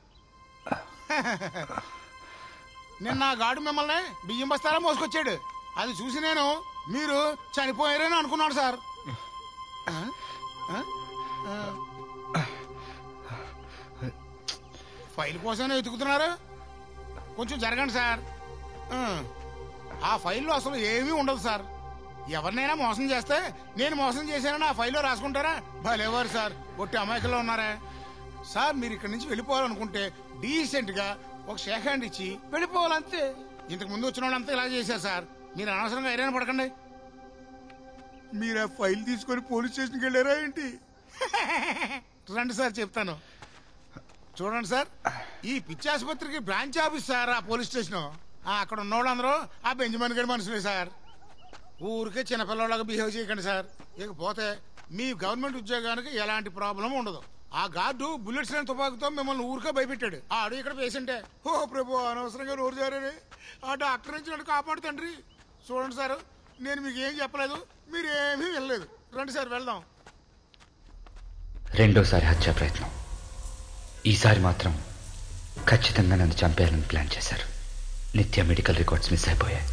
నిన్న ఆ గాడు మిమ్మల్ని బియ్యం బస్తారా మోసుకొచ్చాడు. అది చూసి నేను మీరు చనిపోయారని అనుకున్నాను సార్. ఫైల్ కోసమే వెతుకుతున్నారు. కొంచెం జరగండి సార్. ఆ ఫైల్లో అసలు ఏమీ ఉండదు సార్. ఎవరినైనా మోసం చేస్తే నేను మోసం చేశానని ఆ ఫైల్లో రాసుకుంటారా? భలేవారు సార్, ఒట్టి అమాయకుల్లో ఉన్నారా సార్. మీరు ఇక్కడి నుంచి వెళ్ళిపోవాలనుకుంటే డీసెంట్ గా ఒక షేక్ హ్యాండ్ ఇచ్చి వెళ్ళిపోవాలంతే. ఇంతకు ముందు వచ్చిన వాళ్ళంతా ఇలా చేశారు సార్. మీరు అనవసరంగా ఐరాణ పడకండి. మీరు ఆ ఫైల్ తీసుకొని పోలీస్ స్టేషన్కి వెళ్ళారా ఏంటి? రండి సార్ చెప్తాను. చూడండి సార్, ఈ పిచ్చి ఆసుపత్రికి బ్రాంచ్ ఆఫీస్ సార్ ఆ పోలీస్ స్టేషన్. అక్కడ ఉన్న వాళ్ళందరూ ఆ బెంజమిన్ గడి మనుషులే సార్. ఊరికే చిన్నపిల్లలాగా బిహేవ్ చేయకండి సార్. ఇకపోతే మీ గవర్నమెంట్ ఉద్యోగానికి ఎలాంటి ప్రాబ్లం ఉండదు. ఆ గార్డు బుల్లెట్స్ లేని తుపాకుతో మిమ్మల్ని ఊరికే భయపెట్టాడు. ఆడు ఇక్కడ పేషెంటే. ఓ ప్రభు, అనవసరంగా నోరు జారే. ఆ డాక్టర్ నుంచి నన్ను కాపాడు తండ్రి. చూడండి సార్, నేను మీకు ఏం చెప్పలేదు, మీరు ఏమీ వెళ్ళలేదు. రండి సార్ వెళ్దాం. రెండోసారి హత్య ప్రయత్నం. ఈసారి మాత్రం ఖచ్చితంగా నన్ను చంపేయాలని ప్లాన్ చేశారు. నిత్య మెడికల్ రికార్డ్స్ మిస్ అయిపోయాయి.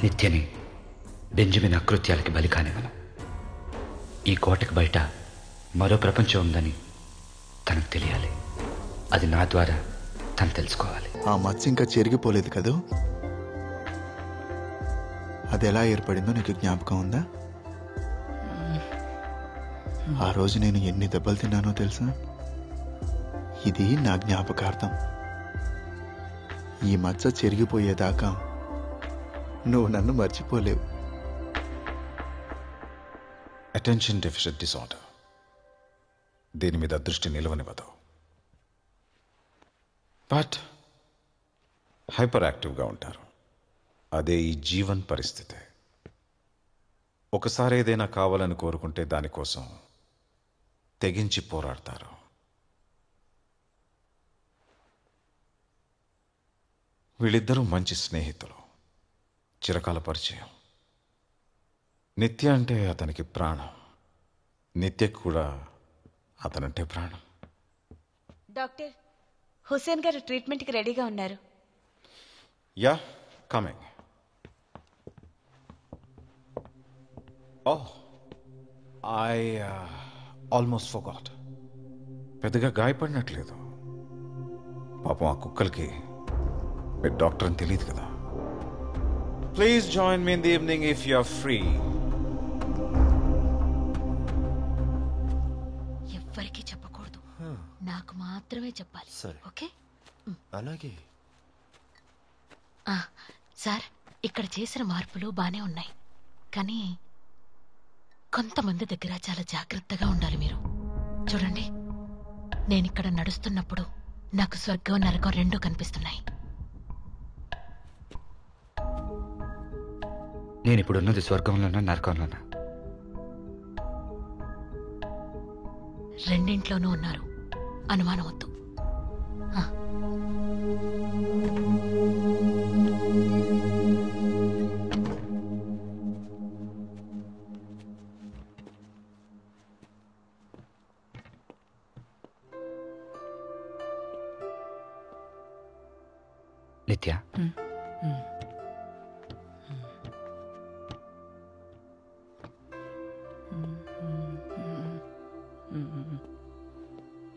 నిత్యని బెంజమిన్ అకృత్యాలకి బలి కానివ్వను. ఈ కోటకు బయట మరో ప్రపంచం ఉందని తనకు తెలియాలి. అది నా ద్వారా తను తెలుసుకోవాలి. ఆ మచ్చ ఇంకా చెరిగిపోలేదు కదూ? అది ఎలా ఏర్పడిందో నీకు జ్ఞాపకం ఉందా? ఆ రోజు నేను ఎన్ని దెబ్బలు తిన్నానో తెలుసా? ఇది నా జ్ఞాపకార్థం. ఈ మచ్చ చెరిగిపోయేదాకా నువ్వు నన్ను మర్చిపోలేవు. Attention deficit disorder. దీని మీద దృష్టి నిలవనివ్వదు. బట్ హైపర్ యాక్టివ్గా ఉంటారు. అదే ఈ జీవన్ పరిస్థితి. ఒకసారి ఏదైనా కావాలని కోరుకుంటే దానికోసం తెగించి పోరాడతారు. వీళ్ళిద్దరూ మంచి స్నేహితులు, చిరకాల పరిచయం. నిత్య అంటే అతనికి ప్రాణం, నిత్యకు కూడా అతనంటే ప్రాణం. డాక్టర్, హుసేన్ గారు ట్రీట్మెంట్కి రెడీగా ఉన్నారు. Yeah, coming. Oh, I almost forgot. పెద్దగా గాయపడినట్లేదు. పాపం ఆ కుక్కలకి మీరు డాక్టర్ అని తెలియదు కదా. Please join me in the evening if you are free. ఎవ్వరికీ చెప్పకూడదు, నాకు మాత్రమే చెప్పాలి. ఓకే? అలాగే. సార్, ఇక్కడ చేసిన మార్పులు బానే ఉన్నాయి, కానీ కొంతమంది దగ్గర చాలా జాగ్రత్తగా ఉండాలి. మీరు చూడండి, నేనిక్కడ నడుస్తున్నప్పుడు నాకు స్వర్గం నరకం రెండూ కనిపిస్తున్నాయి. నేను ఇప్పుడున్నది స్వర్గంలోనా నరకంలోనా? రెండింట్లోనూ ఉన్నారు, అనుమానం వద్దు. నిత్య,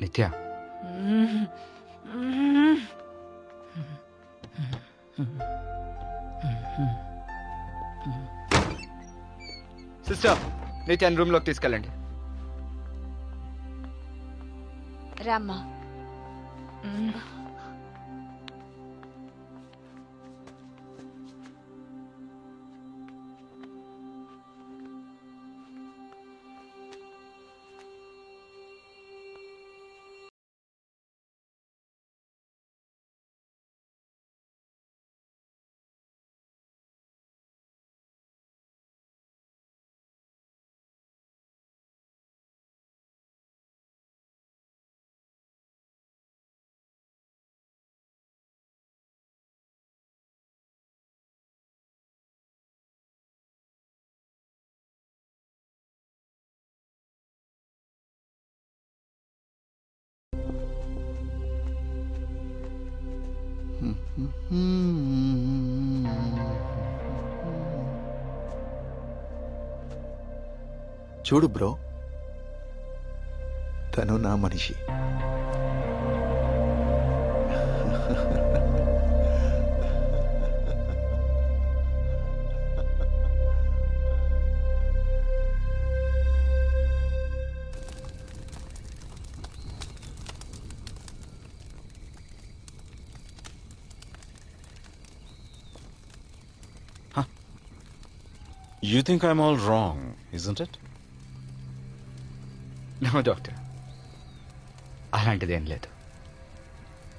నిత్య, సిస్టర్, నిత్యాన్ని రూమ్లోకి తీసుకెళ్ళండి. రామ్మా. చూడు బ్రో, తను నా మనిషి. You think I'm all wrong, isn't it? No doctor, అలాంటిదేం లేదు.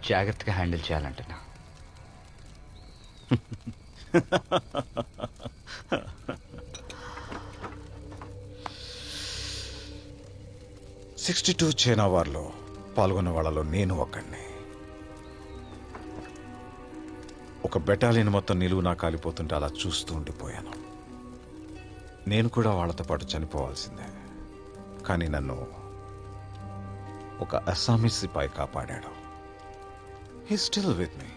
జాగ్రత్తగా హ్యాండిల్ చేయాలంటున్నా. 62 చైనా వార్లో పాల్గొన్న వాళ్ళలో నేను ఒక్కడిని. ఒక బెటాలియన్ మొత్తం నిలువునా కాలిపోతుంటే అలా చూస్తూ ఉండిపోయాను. నేను కూడా వాళ్ళతో పాటు చనిపోవాల్సిందే, కానీ నన్ను ఒక అస్సామీ సిపాయి కాపాడాడు. He still with me.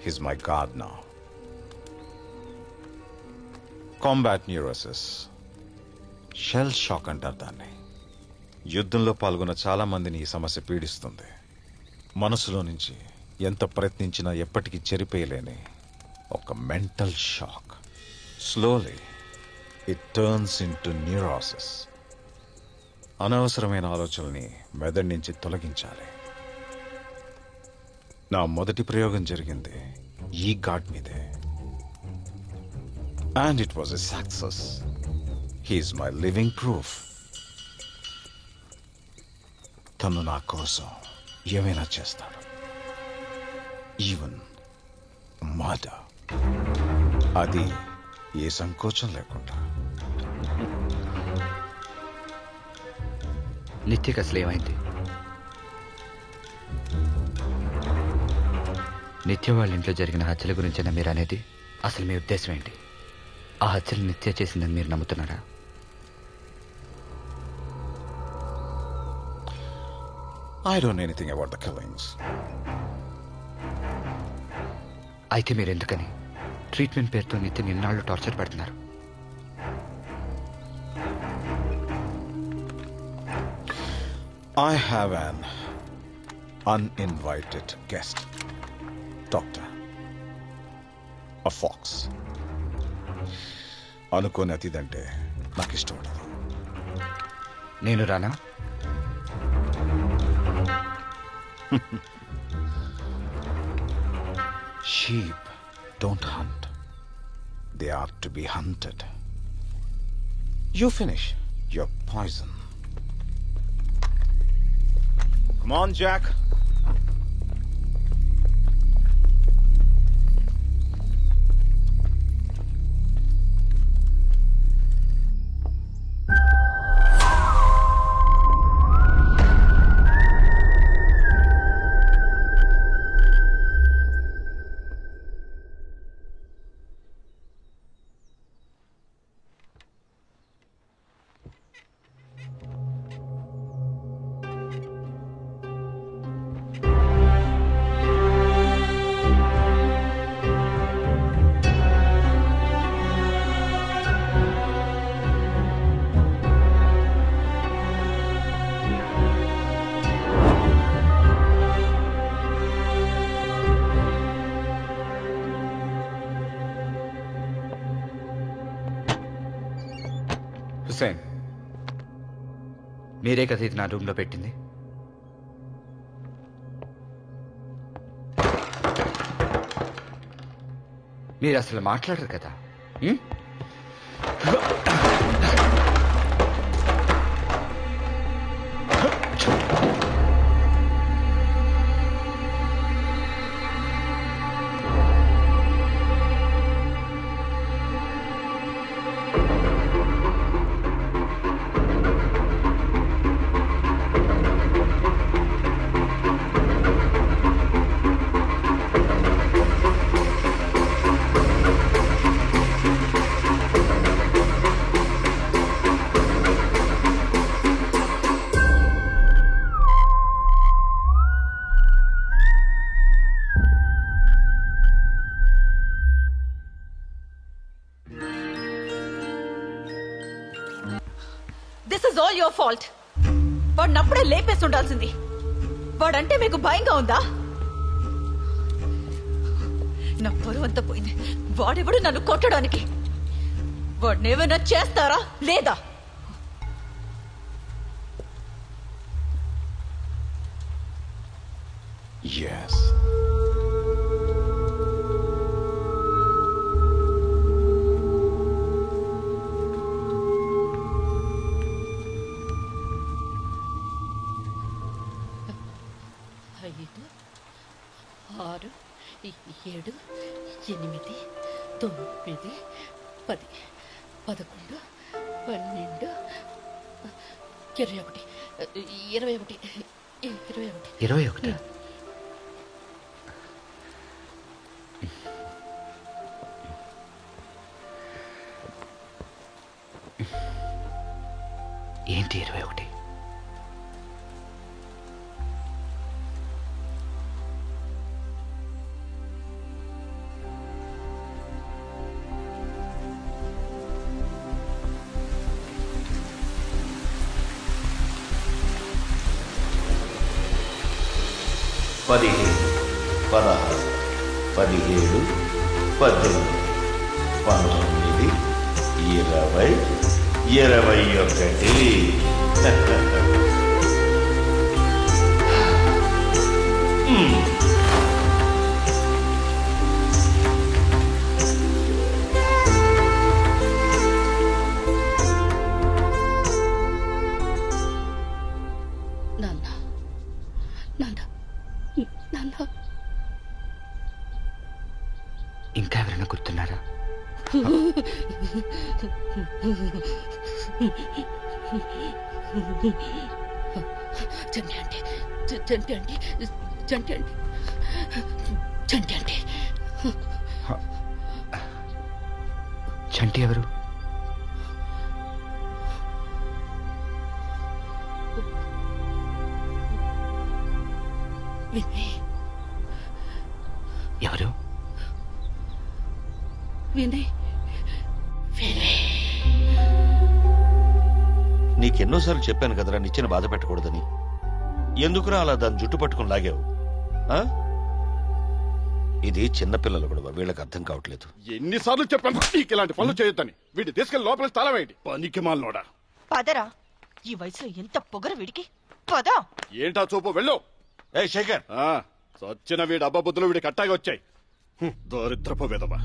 He's my god now. Combat neurosis, shell shock అంటారు దాన్ని. యుద్ధంలో పాల్గొన్న చాలా మందిని ఈ సమస్య పీడిస్తుంది. మనసులో నుంచి ఎంత ప్రయత్నించినా ఎప్పటికీ చెరిపేయలేని ఒక mental shock. Slowly it turns into neurosis. అనవసరమైన ఆలోచనల్ని మెదడు నుంచి తొలగించాలి. నా మొదటి ప్రయోగం జరిగింది ఈ గాడ్ మీదే, and it was a success. He's my living proof. తను నా కోసం ఏమైనా చేస్తాడు, ఈవెన్ మర్డర్. అది ఏ సంకోచం లేకుండా. నిత్యకి అసలు ఏమైంది? నిత్య వాళ్ళ ఇంట్లో జరిగిన హత్యల గురించేనా మీరు అనేది? అసలు మీ ఉద్దేశం ఏంటి? ఆ హత్యలు నిత్య చేసిందని మీరు నమ్ముతున్నారా? I don't know anything about the killings. అయితే మీరు ఎందుకని ట్రీట్మెంట్ పేరుతో నిత్య నిన్నాళ్ళు టార్చర్ పెడుతున్నారు? I have an uninvited guest, Doctor. A fox. అనుకోని అతిథంటే నాకు ఇష్టం ఉండదు. నేను రానా? Sheep don't hunt. They are to be hunted. You finish your poison. Come on, Jack. Hussain, మీరే కదా ఇది నా రూమ్లో పెట్టింది? మీరు అసలు మాట్లాడరు కదా? ఫాల్ట్. వాడినప్పుడే లేపేసి ఉండాల్సింది. వాడంటే మీకు భయంగా ఉందా? నా పరువు అంతా పోయింది. వాడెవడు నన్ను కొట్టడానికి? వాడినేమైనా చేస్తారా లేదా? Yes. ఐదు, 6, 7, 8, 9, 10, 11, 12, 21, 21, 21. ఏంటి 21? పదిహేను, 16, 17, 18, 19, 20, 21. నాన్న, నాన్న, నాన్న. ఇంకా ఎవరైనా గుర్తున్నారా? చంటి అంటే, చంటి అంటే, చంటి అంటే, చంటి అంటే. చంటి ఎవరు? వినయ్. ఎవరు? వినయ్. వినయ్. నీకెన్నోసార్లు చెప్పాను కదరా నిచ్చెన బాధ పెట్టకూడదని. ఎందుకురా అలా దాని జుట్టు పట్టుకుని లాగావు? ఇది చిన్నపిల్లలు కూడా వీళ్ళకి అర్థం కావట్లేదు. ఎన్నిసార్లు చెప్పాను నీకు ఇలాంటి పనులు చేయొద్దని. వీడిని తీసుకెళ్లి లోపల స్థలం వేయండి. పనికి మాలనోడా. పదరా, ఈ వయసులో ఎంత పొగరు వీడికి. పదా. ఏంటా చూపు, వెళ్ళు. ఏ శేఖర్, సచ్చిన వీడి అబ్బా బుద్ధులు వీడికి అట్టాగా వచ్చాయి. దరిద్రపు విధవా.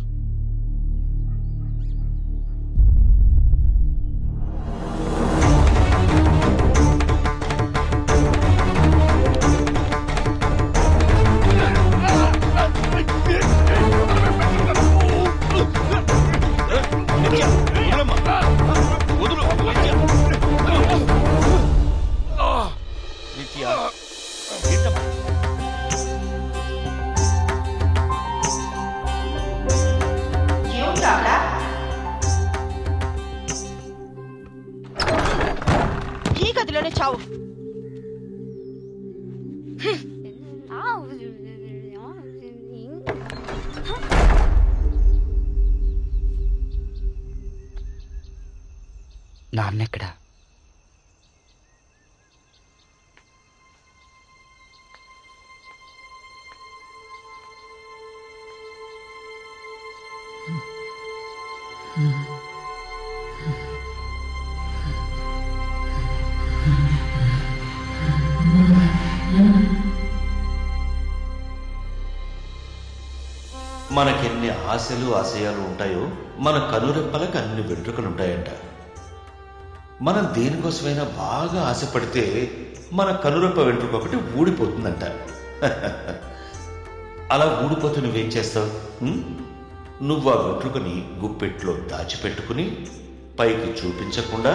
ఈ గదిలోనే చావు. నాన్నెక్కడా? మనకెన్ని ఆశలు ఆశయాలు ఉంటాయో మన కనురెప్పలకు అన్ని వెంట్రుకలుంటాయంట. మనం దేనికోసమైనా బాగా ఆశపడితే మన కనురెప్ప వెంట్రుక ఒకటి ఊడిపోతుందంట. అలా ఊడిపోతే నువ్వేం చేస్తావు? నువ్వు ఆ వెంట్రుకని గుప్పెట్లో దాచిపెట్టుకుని పైకి చూపించకుండా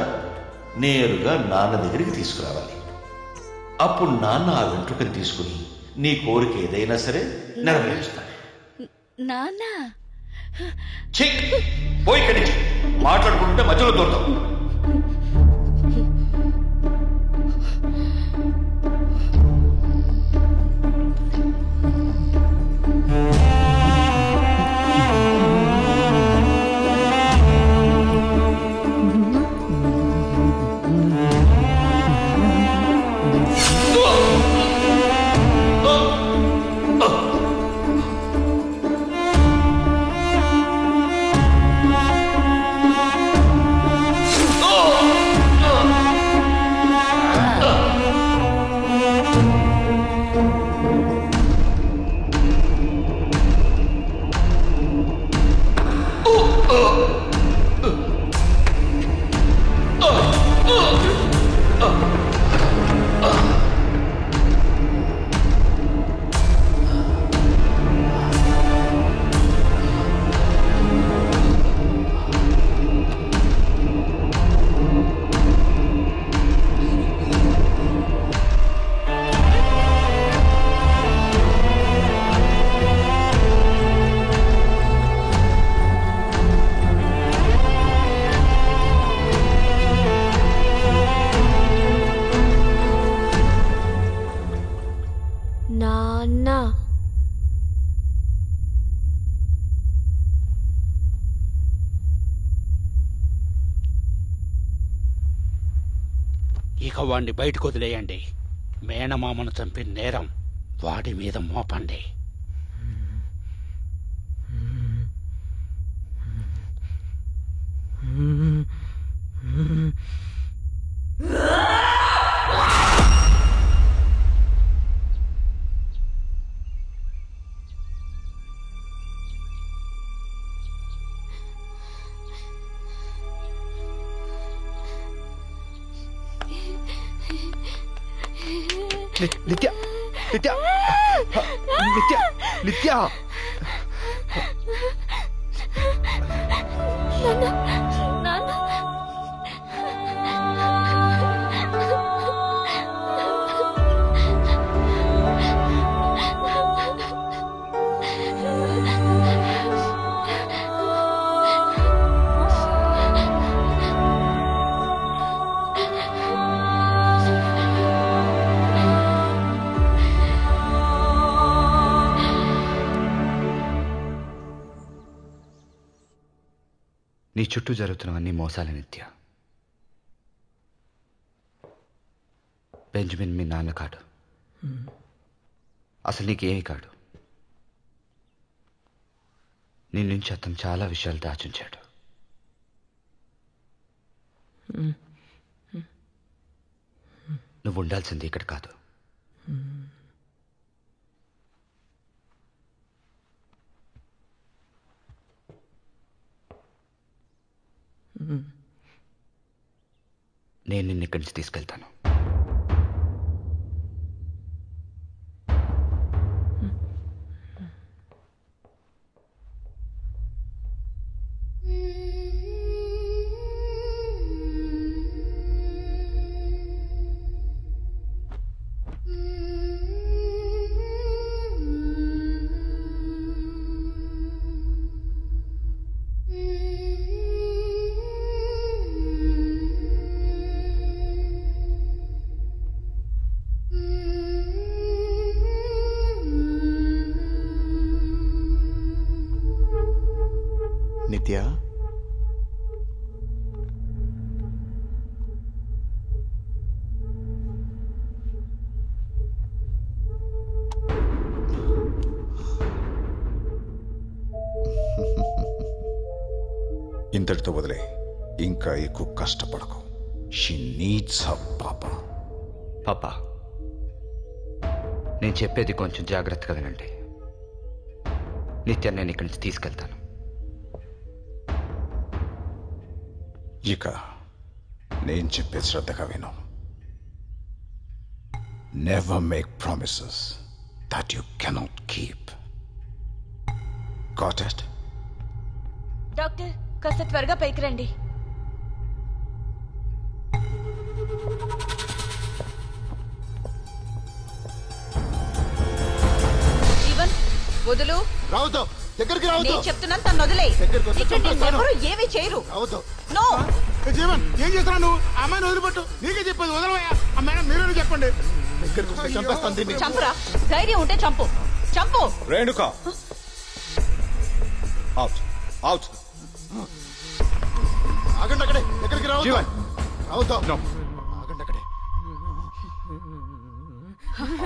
నేరుగా నాన్న దగ్గరికి తీసుకురావాలి. అప్పుడు నాన్న ఆ వెంట్రుకని తీసుకుని నీ కోరిక ఏదైనా సరే నెరవేరుస్తాడు. నాన్న పోయి ఇక్కడి నుంచి మాట్లాడుకుంటే మధ్యలో దొరుకుతావు. వాణ్ణి బయటకు వదిలేయండి. మేనమామను చంపిన నేరం వాడి మీద మోపండి. నిత్య నిత్య నిత్య నిత్య నీ చుట్టూ జరుగుతున్నవన్నీ మోసాల నిత్య. బెంజమిన్ మీ నాన్న కాడు, అసలు నీకేమీ కాడు. నీ నుంచి అతను చాలా విషయాలు దాచుంచాడు. నువ్వు ఉండాల్సింది ఇక్కడ కాదు. నేను నిన్ను ఇక్కడి నుంచి తీసుకెళ్తాను. నిత్య, ఇంతటితో వదిలే, ఇంకా ఎక్కువ కష్టపడకు. షీ నీడ్స్ హర్ పాపా. పాపా, నేను చెప్పేది కొంచెం జాగ్రత్తగా వినండి. నిత్య నేను ఇక్కడి నుంచి తీసుకెళ్తాను. ఇక నేను చెప్పేది శ్రద్ధగా విను. Never make promises that you cannot keep. Got it? Doctor, కాస్త త్వరగా పైకి రండి. జీవన్, వదులు. రావుతో దగ్గరికి రావుతో. నేను చెప్తున్నాను, తను వదిలే. ఎవరు ఏమీ చేయరు. రావుతో. నో జీవన్, ఏం చేస్తున్నావు నువ్వు? అమ్మాయిని వదిలిపెట్టు. నీకే చెప్పేది, వదలవయ్యా. మేడం మీరే చెప్పండి. చంపురా, ధైర్యం ఉంటే చంపు. చంపు. Renuka, out out. ఆగండి అక్కడే. దగ్గరికి రావు. జీవన్, రావుతో. ఆగండి అక్కడే.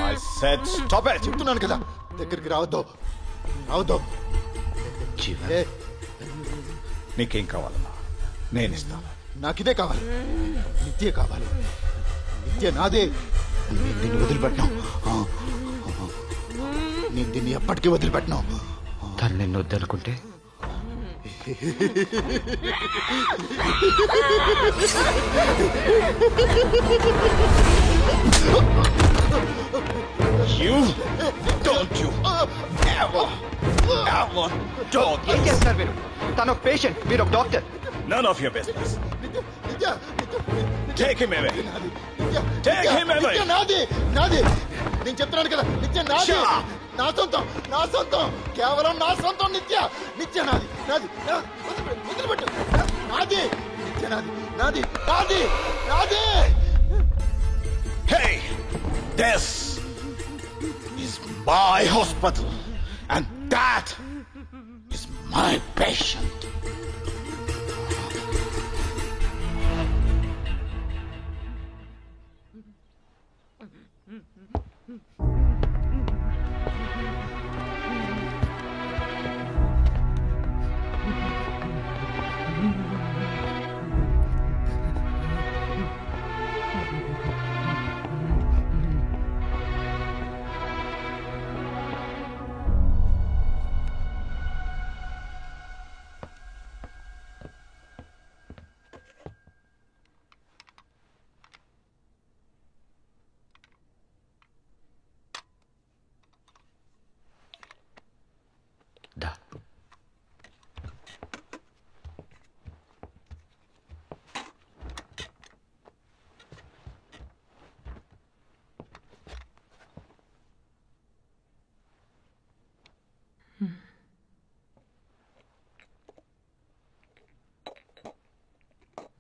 I said stop it. చెప్తున్నాను కదా, దగ్గరికి రావద్దు. రావద్దు. నీకేం కావాలన్నా నేను ఇస్తాను. నాకు ఇదే కావాలి. నిత్య కావాలి. నిత్య నాదే. నేను దీన్ని వదిలిపెట్టినావు. నేను దీన్ని ఎప్పటికీ వదిలిపెట్టినావు. తను నిన్ను వద్దనుకుంటే ఏం చేస్తున్నారు మీరు? తను ఒక పేషెంట్, మీరు ఒక doctor. None of your business. Take him away. Take him away. నాది నాది. నేను చెప్తున్నాను కదా, నిత్య నాది. నా సొంతం, నా సొంతం, కేవలం నా సొంతం. నిత్య నిత్య నాది నాది. వదిలిపెట్టు. నాది నిత్య నాది నాది నాది నాది. Hey, this is my hospital and that is my patient.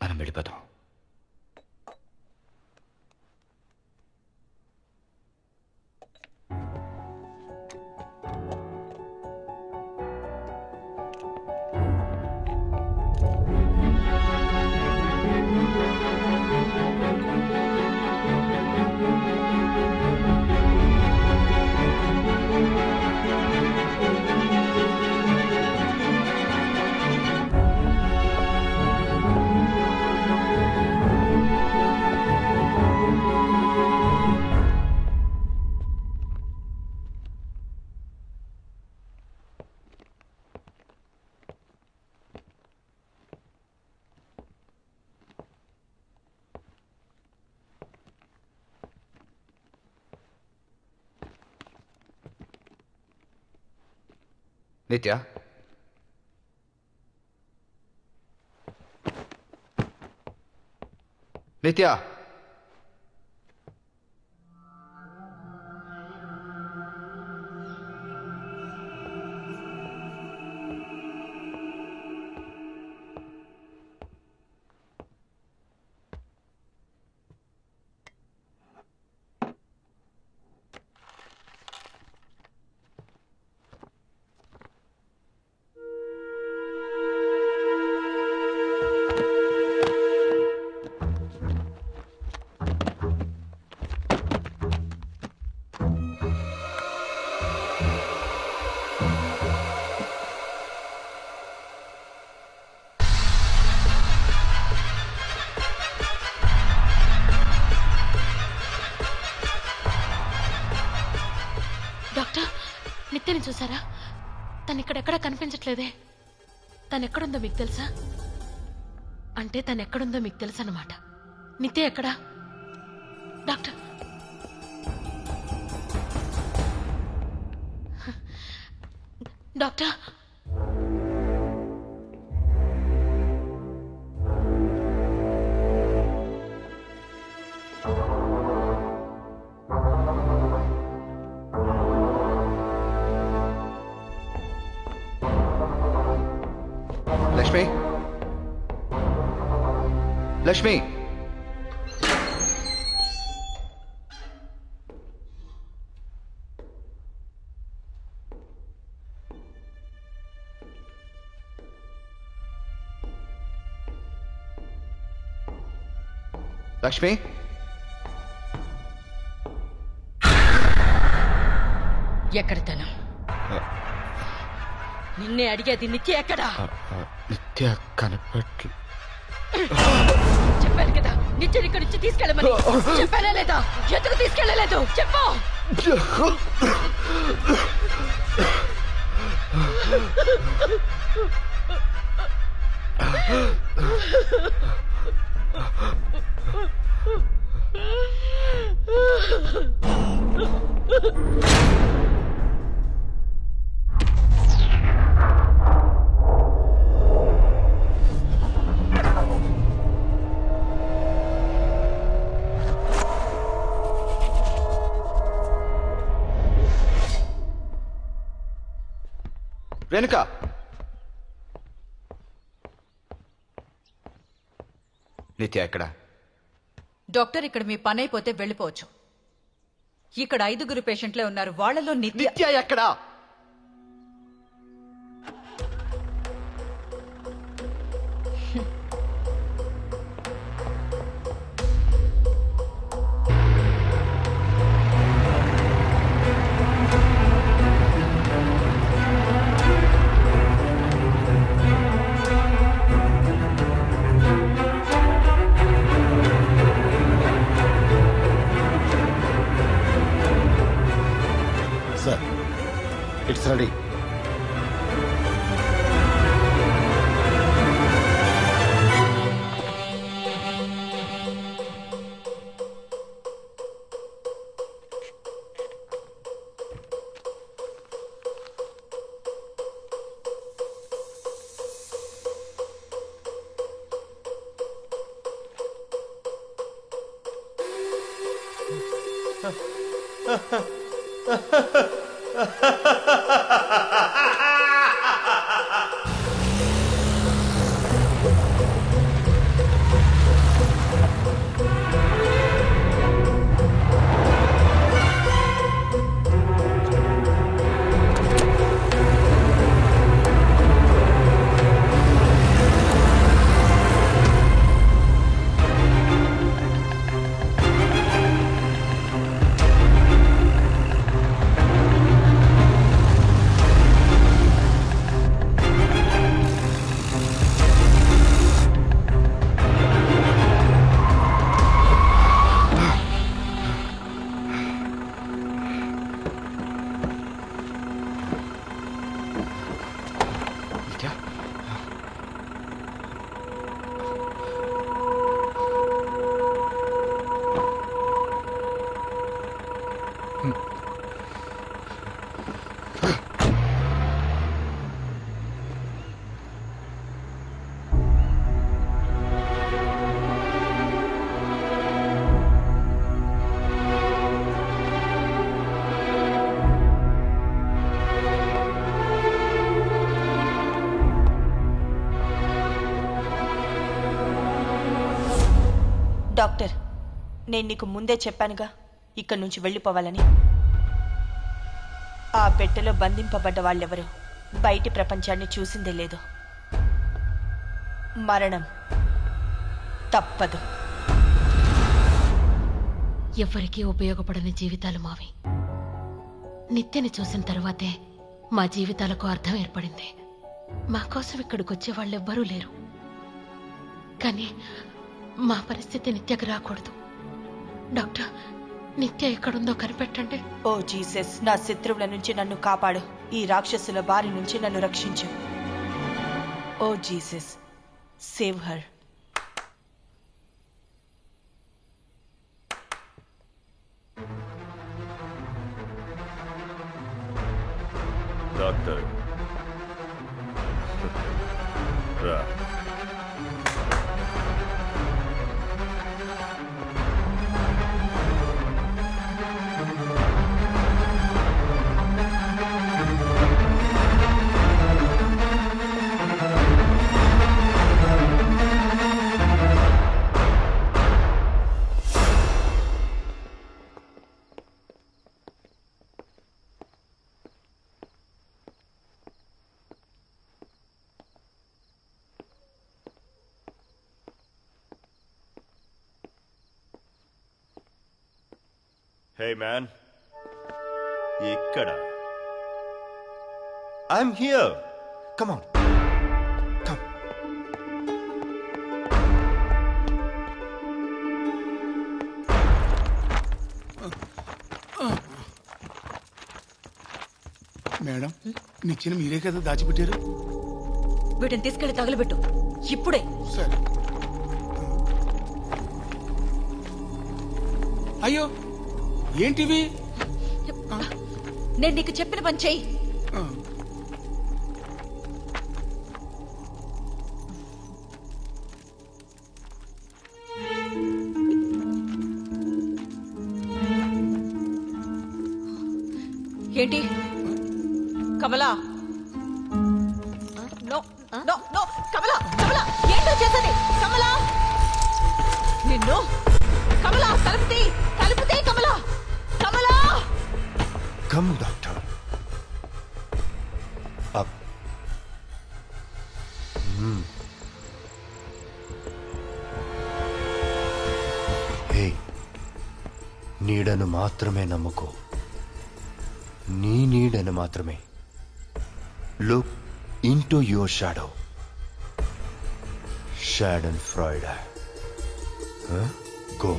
మనం వెళ్ళిపోతాం. నిత్య, నిత్య, నిత్యని చూసారా? తను ఇక్కడెక్కడ కనిపించట్లేదే. తను ఎక్కడుందో మీకు తెలుసా? అంటే తను ఎక్కడుందో మీకు తెలుసు అన్నమాట. నిత్య ఎక్కడా? డాక్టర్, డాక్టర్, లక్ష్మి, లక్ష్మి, లక్ష్మి, ఎక్కడ తను? నిన్నే అడిగేది. నిత్య ఎక్కడా? నిత్య కనపట్ల. చెప్పాను కదా నిత్యని ఇక్కడి నుంచి తీసుకెళ్ళమని. చెప్పానా లేదా? ఎందుకు తీసుకెళ్ళలేదు చెప్పు. వెనుక నిత్య ఎక్కడ? డాక్టర్, ఇక్కడ మీ పని అయిపోతే వెళ్ళిపోవచ్చు. ఇక్కడ 5 పేషెంట్లే ఉన్నారు. వాళ్ళలో నిత్య ఎక్కడా? It's ready. డాక్టర్, నేను నీకు ముందే చెప్పానుగా ఇక్కడి నుంచి వెళ్ళిపోవాలని. ఆ పెట్టెలో బంధింపబడ్డ వాళ్ళెవరూ బయటి ప్రపంచాన్ని చూసిందే లేదు. మరణం తప్పదు. ఎవరికీ ఉపయోగపడని జీవితాలు మావి. నిత్యని చూసిన తర్వాతే మా జీవితాలకు అర్థం ఏర్పడింది. మా కోసం ఇక్కడికి వచ్చే వాళ్ళెవ్వరూ లేరు. కానీ మా పరిస్థితి నిత్యకు రాకూడదు. డాక్టర్, నిత్య ఎక్కడుందో కనిపెట్టండి. ఓ జీసస్, నా శత్రువుల నుంచి నన్ను కాపాడు. ఈ రాక్షసుల బారి నుంచి నన్ను రక్షించు. ఓ జీసస్, సేవ్ హర్. డాక్టర్ రా. Hey man, ikkada. I'm here. Come on. Come. Madam, నిచ్చిన మీరే కదా దాచిపెట్టారు. వీటిని తీసుకెళ్లి తగలబెట్టు ఇప్పుడే. సరే. అయ్యో, ఏంటివి? నేను నీకు చెప్పిన పని చెయ్యి. ఏంటి కమలా? నో నో నో కమలా, కమలా ఏంటో చేసేది? కమలా, నిన్ను కమలా కలుపుతే కలుపుతే కమలా, కమలా. Come, doctor. Up. Hey, నీడను మాత్రమే నమ్ముకో. నీ నీడను మాత్రమే. Look into your shadow. Schadenfreude. Huh? Go.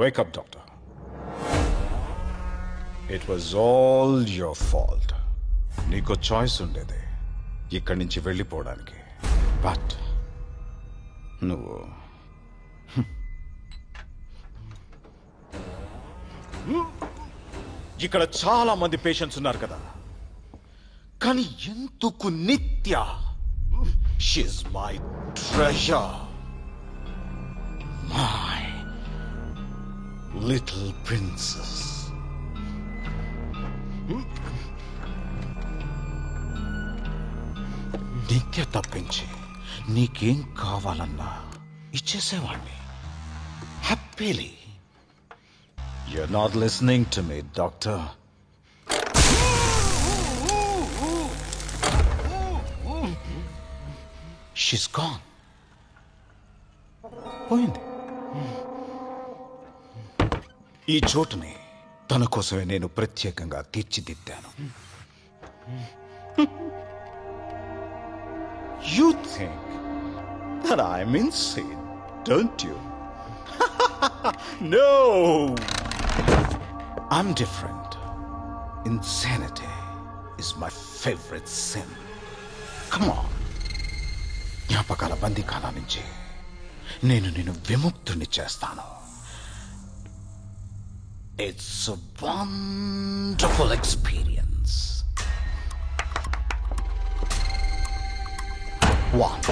Wake up, doctor. It was all your fault. నీకో చాయిస్ ఉండేది ఇక్కడి నుంచి వెళ్ళిపోవడానికి. బట్ నువ్వు ఇక్కడ చాలా మంది పేషెంట్స్ ఉన్నారు కదా, కానీ ఎందుకు Nitya? She's my treasure, my little princess. Nitya తప్పించి నీకేం కావాలన్నా ఇచ్చేసేవాణ్ణి happily. You're not listening to me, doctor. She's gone. పోయింది. ఈ చోటుని తన కోసమే నేను ప్రత్యేకంగా తీర్చిదిద్దాను. You think that I'm insane, don't you? No! I'm different. Insanity is my favorite sin. Come on. జ్ఞాపకాల బందీఖానా నుంచి నేను విముక్తుని చేస్తాను. It's a wonderful experience. One.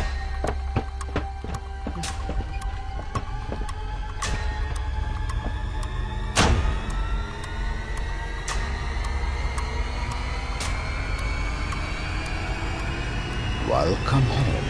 Welcome home.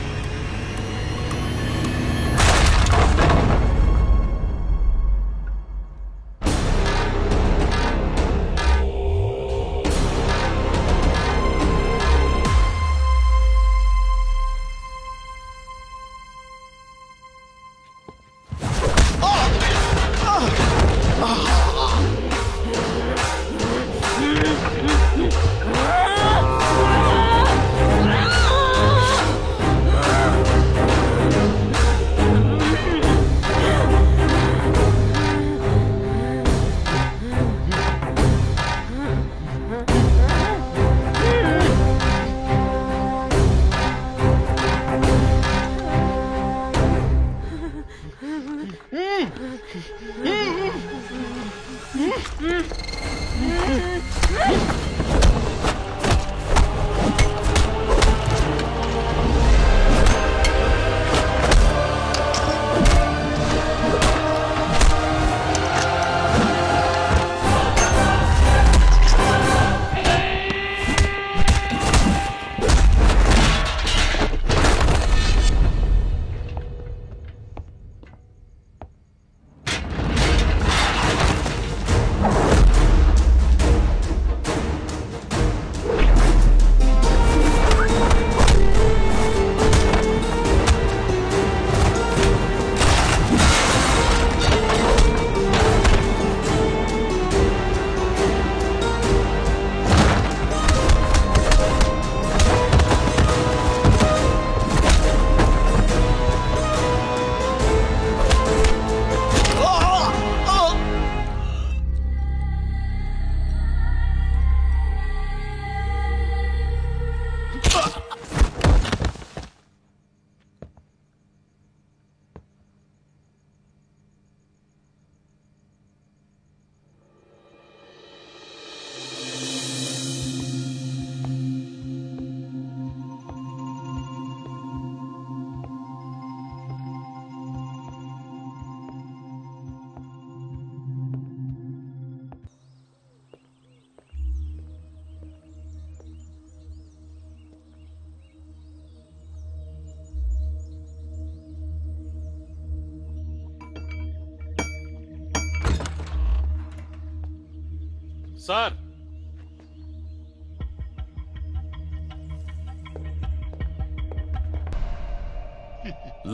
Sir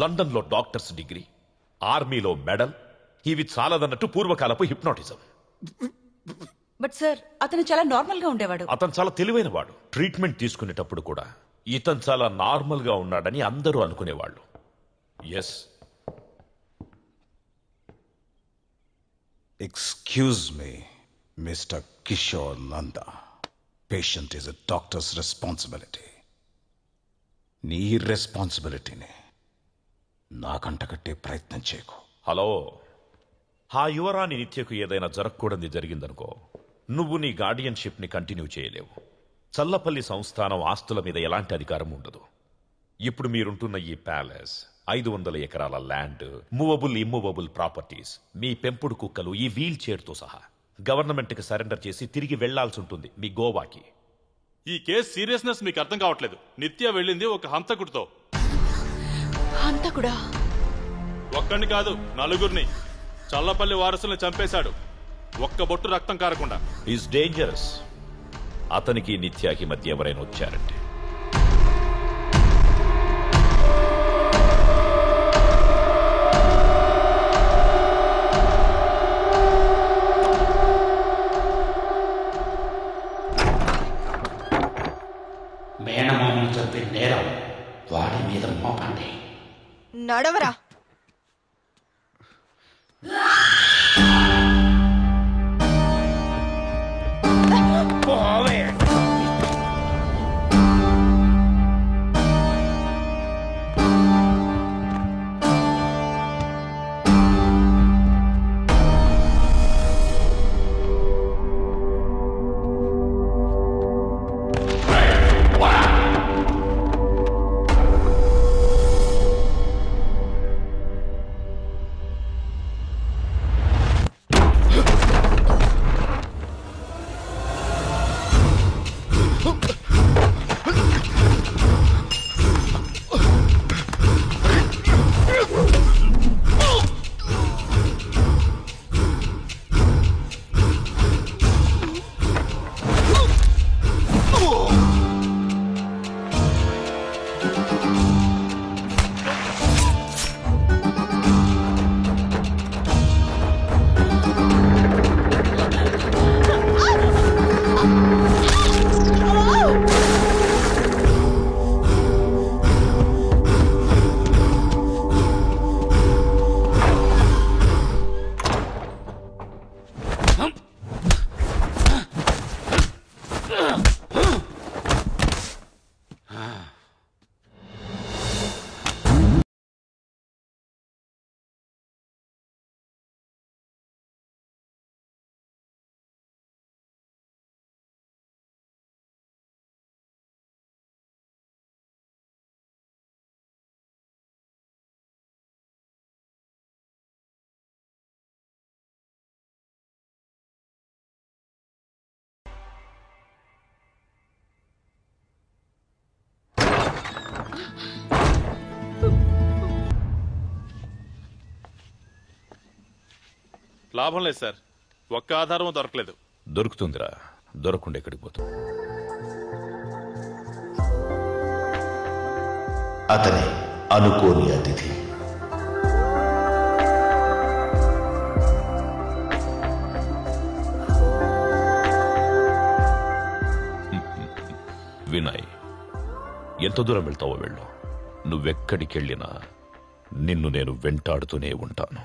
లండన్లో డాక్టర్స్ డిగ్రీ, ఆర్మీలో మెడల్, ఇవి చాలదన్నట్టు పూర్వకాలపు హిప్నాటిజం. బట్ సార్ అతను చాలా normal గా ఉండేవాడు. అతను చాలా తెలివైన వాడు. ట్రీట్మెంట్ తీసుకునేటప్పుడు కూడా ఇతను చాలా నార్మల్ గా ఉన్నాడని అందరూ అనుకునేవాళ్ళు. Yes. Excuse me mister Kishore Nanda. Patient is a doctor's responsibility. నీ రెస్పాన్సిబిలిటీని నాకంట కట్టే ప్రయత్నం చేయకు. హలో, ఆ యువరాణి నిత్యకు ఏదైనా జరగకూడదు జరిగిందనుకో, నువ్వు నీ గార్డియన్షిప్ ని కంటిన్యూ చేయలేవు. చల్లపల్లి సంస్థానం ఆస్తుల మీద ఎలాంటి అధికారం ఉండదు. ఇప్పుడు మీరుంటున్న ఈ ప్యాలెస్, 500 ఎకరాల ల్యాండ్, మూవబుల్ ఇమ్మూవబుల్ ప్రాపర్టీస్, మీ పెంపుడు కుక్కలు, ఈ వీల్ చైర్తో సహా గవర్నమెంట్కి సరెండర్ చేసి తిరిగి వెళ్లాల్సి ఉంటుంది మీ గోవాకి. ఈ కేసు సీరియస్నెస్ మీకు అర్థం కావట్లేదు. నిత్య వెళ్ళింది ఒక హంతకుడితో. హంతకుడా? ఒక్కడిని కాదు, నలుగురిని. చల్లపల్లి వారసుల్ని చంపేశాడు, ఒక్క బొట్టు రక్తం కారకుండా. Is dangerous. అతనికి నిత్యాకి మధ్య ఎవరైనా వచ్చారంటే మేనమామను చంపే నేరం వాడి మీద మోపండి. నడవరా. లాభం లేదు సార్, ఒక్క ఆధారం దొరకలేదు. దొరుకుతుందిరా, దొరకకుండా ఎక్కడికి పోతుంది. అతనే అనుకోని అతిథి. వినయ్, ఎంత దూరం వెళ్తావో వెళ్ళు. నువ్వెక్కడికెళ్ళినా నిన్ను నేను వెంటాడుతూనే ఉంటాను.